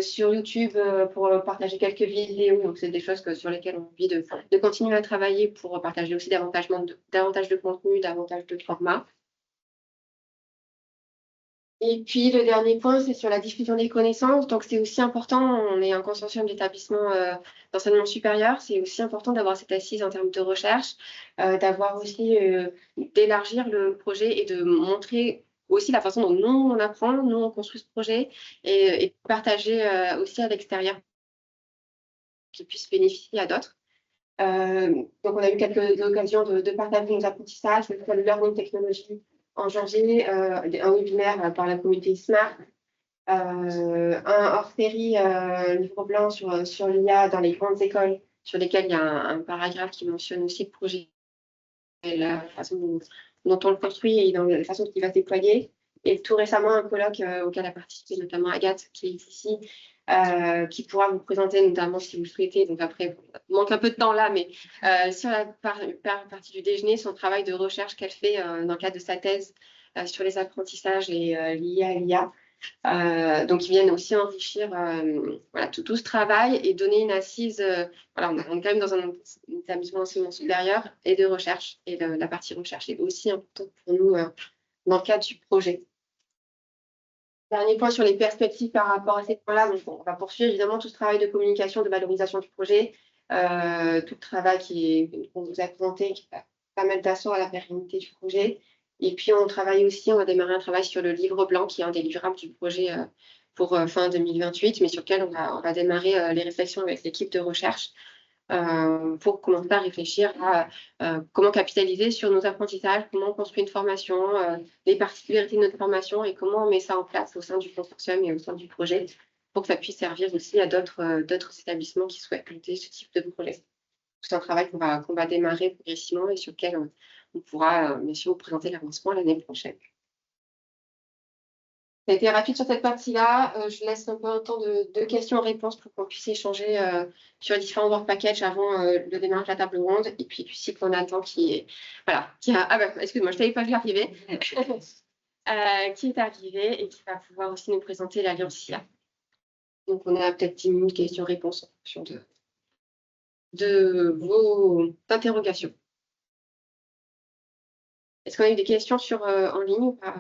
sur YouTube pour partager quelques vidéos. Donc, c'est des choses sur lesquelles on a envie de continuer à travailler pour partager aussi davantage de contenu, davantage de formats. Et puis, le dernier point, c'est sur la diffusion des connaissances. Donc, c'est aussi important, on est un consortium d'établissements d'enseignement supérieur, c'est aussi important d'avoir cette assise en termes de recherche, d'avoir aussi, d'élargir le projet et de montrer aussi la façon dont nous, on apprend, nous, on construit ce projet et de partager aussi à l'extérieur qu'il puisse bénéficier à d'autres. Donc, on a eu quelques occasions de partager nos apprentissages, que ce soit le learning technology en janvier, un webinaire par la communauté Smart, un hors-série livre blanc sur l'IA dans les grandes écoles, sur lesquelles il y a un paragraphe qui mentionne aussi le projet, la façon dont on le construit et dans la façon qu'il va se déployer. Et tout récemment, un colloque auquel a participé notamment Agathe, qui est ici, qui pourra vous présenter notamment si vous le souhaitez. Donc après, il manque un peu de temps là, mais sur la partie du déjeuner, son travail de recherche qu'elle fait dans le cadre de sa thèse sur les apprentissages et liés à l'IA. Donc, ils viennent aussi enrichir voilà, tout ce travail et donner une assise. Voilà, on est quand même dans un établissement d'enseignement supérieur et de recherche. Et la partie recherche est aussi importante pour nous dans le cadre du projet. Dernier point sur les perspectives par rapport à ces points-là. Donc, on va poursuivre évidemment tout ce travail de communication, de valorisation du projet, tout le travail qu'on vous a présenté, qui va permettre d'asseoir à la pérennité du projet. Et puis, on travaille aussi, on va démarrer un travail sur le livre blanc, qui est un des livrables du projet pour fin 2028, mais sur lequel on va démarrer les réflexions avec l'équipe de recherche pour commencer à réfléchir à comment capitaliser sur nos apprentissages, comment on construit une formation, les particularités de notre formation et comment on met ça en place au sein du consortium et au sein du projet pour que ça puisse servir aussi à d'autres établissements qui souhaitent monter ce type de projet. C'est un travail qu'on va démarrer progressivement et sur lequel on pourra bien sûr vous présenter l'avancement l'année prochaine. Ça a été rapide sur cette partie-là. Je laisse un peu un temps de questions-réponses pour qu'on puisse échanger sur les différents work packages avant le démarrage de la table ronde et puis du cycle qu'on attend qui est. Voilà. Excuse-moi, je ne t'avais pas vu arriver. Qui est arrivé et qui va pouvoir aussi nous présenter l'Alliance IA. Donc, on a peut-être 10 minutes questions-réponses en fonction de vos interrogations. Est-ce qu'on a eu des questions en ligne ou pas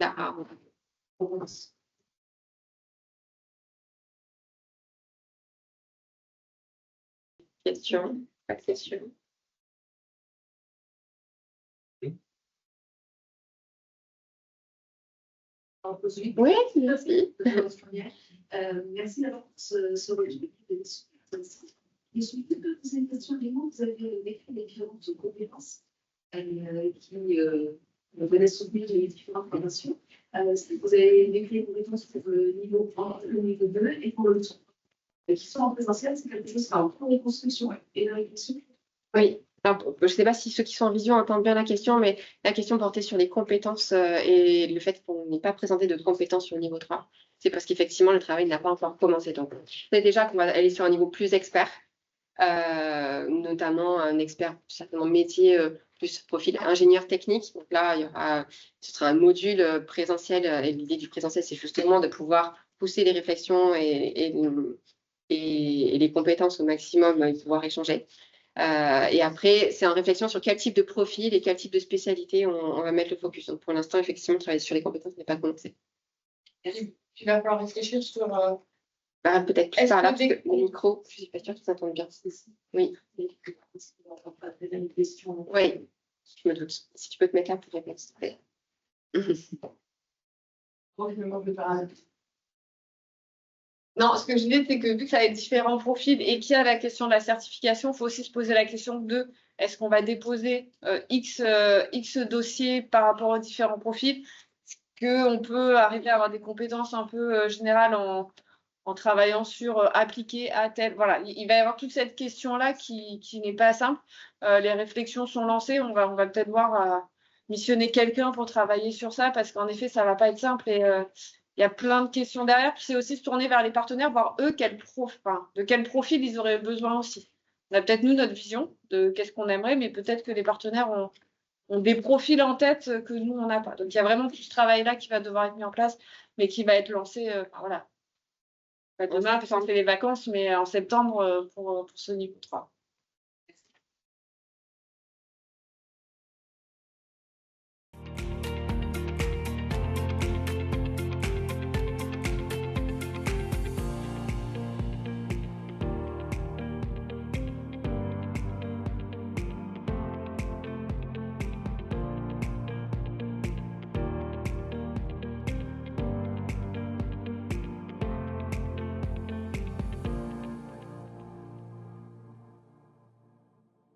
Là, on commence. Question, pas de question. Oui, merci. Merci d'avoir ce retour. Et je vais te poser une question. Vous avez décrit les différentes compétences qui venaient soutenir les différentes formations. Vous avez décrit les compétences pour le niveau 1, le niveau 2 et pour le 3. Qui sont en présentiel, c'est quelque chose pour les constructions et la réflexion. Oui. Alors, je ne sais pas si ceux qui sont en vision entendent bien la question, mais la question portait sur les compétences et le fait qu'on n'ait pas présenté de compétences sur le niveau 3. C'est parce qu'effectivement, le travail n'a pas encore commencé. Donc, c'est déjà qu'on va aller sur un niveau plus expert, notamment un expert certainement métier, plus profil ingénieur technique. Donc là, ce sera un module présentiel. Et l'idée du présentiel, c'est justement de pouvoir pousser les réflexions et les compétences au maximum et pouvoir échanger. Et après, c'est en réflexion sur quel type de profil et quel type de spécialité on va mettre le focus. Donc pour l'instant, effectivement, travailler sur les compétences n'est pas commencé. Il va falloir réfléchir sur. Peut-être plus par là, parce que le micro, je ne suis pas sûre qu'ils s'entendent bien. Oui. Oui, je me doute. Si tu peux te mettre là pour répondre, s'il te plaît. Non, ce que je disais, c'est que vu que ça a différents profils et qu'il y a la question de la certification, il faut aussi se poser la question de est-ce qu'on va déposer X dossiers par rapport aux différents profils? Est-ce qu'on peut arriver à avoir des compétences un peu générales en travaillant sur appliquer à tel. Voilà, il va y avoir toute cette question-là qui n'est pas simple. Les réflexions sont lancées. On va peut-être voir missionner quelqu'un pour travailler sur ça parce qu'en effet, ça ne va pas être simple et il y a plein de questions derrière. Puis c'est aussi se tourner vers les partenaires, voir eux de quel profil ils auraient besoin aussi. On a peut-être nous notre vision de qu'est-ce qu'on aimerait, mais peut-être que les partenaires ont des profils en tête que nous, on n'a pas. Donc il y a vraiment tout ce travail-là qui va devoir être mis en place, mais qui va être lancé. Voilà. Demain, on fait les vacances, mais en septembre pour ce niveau 3.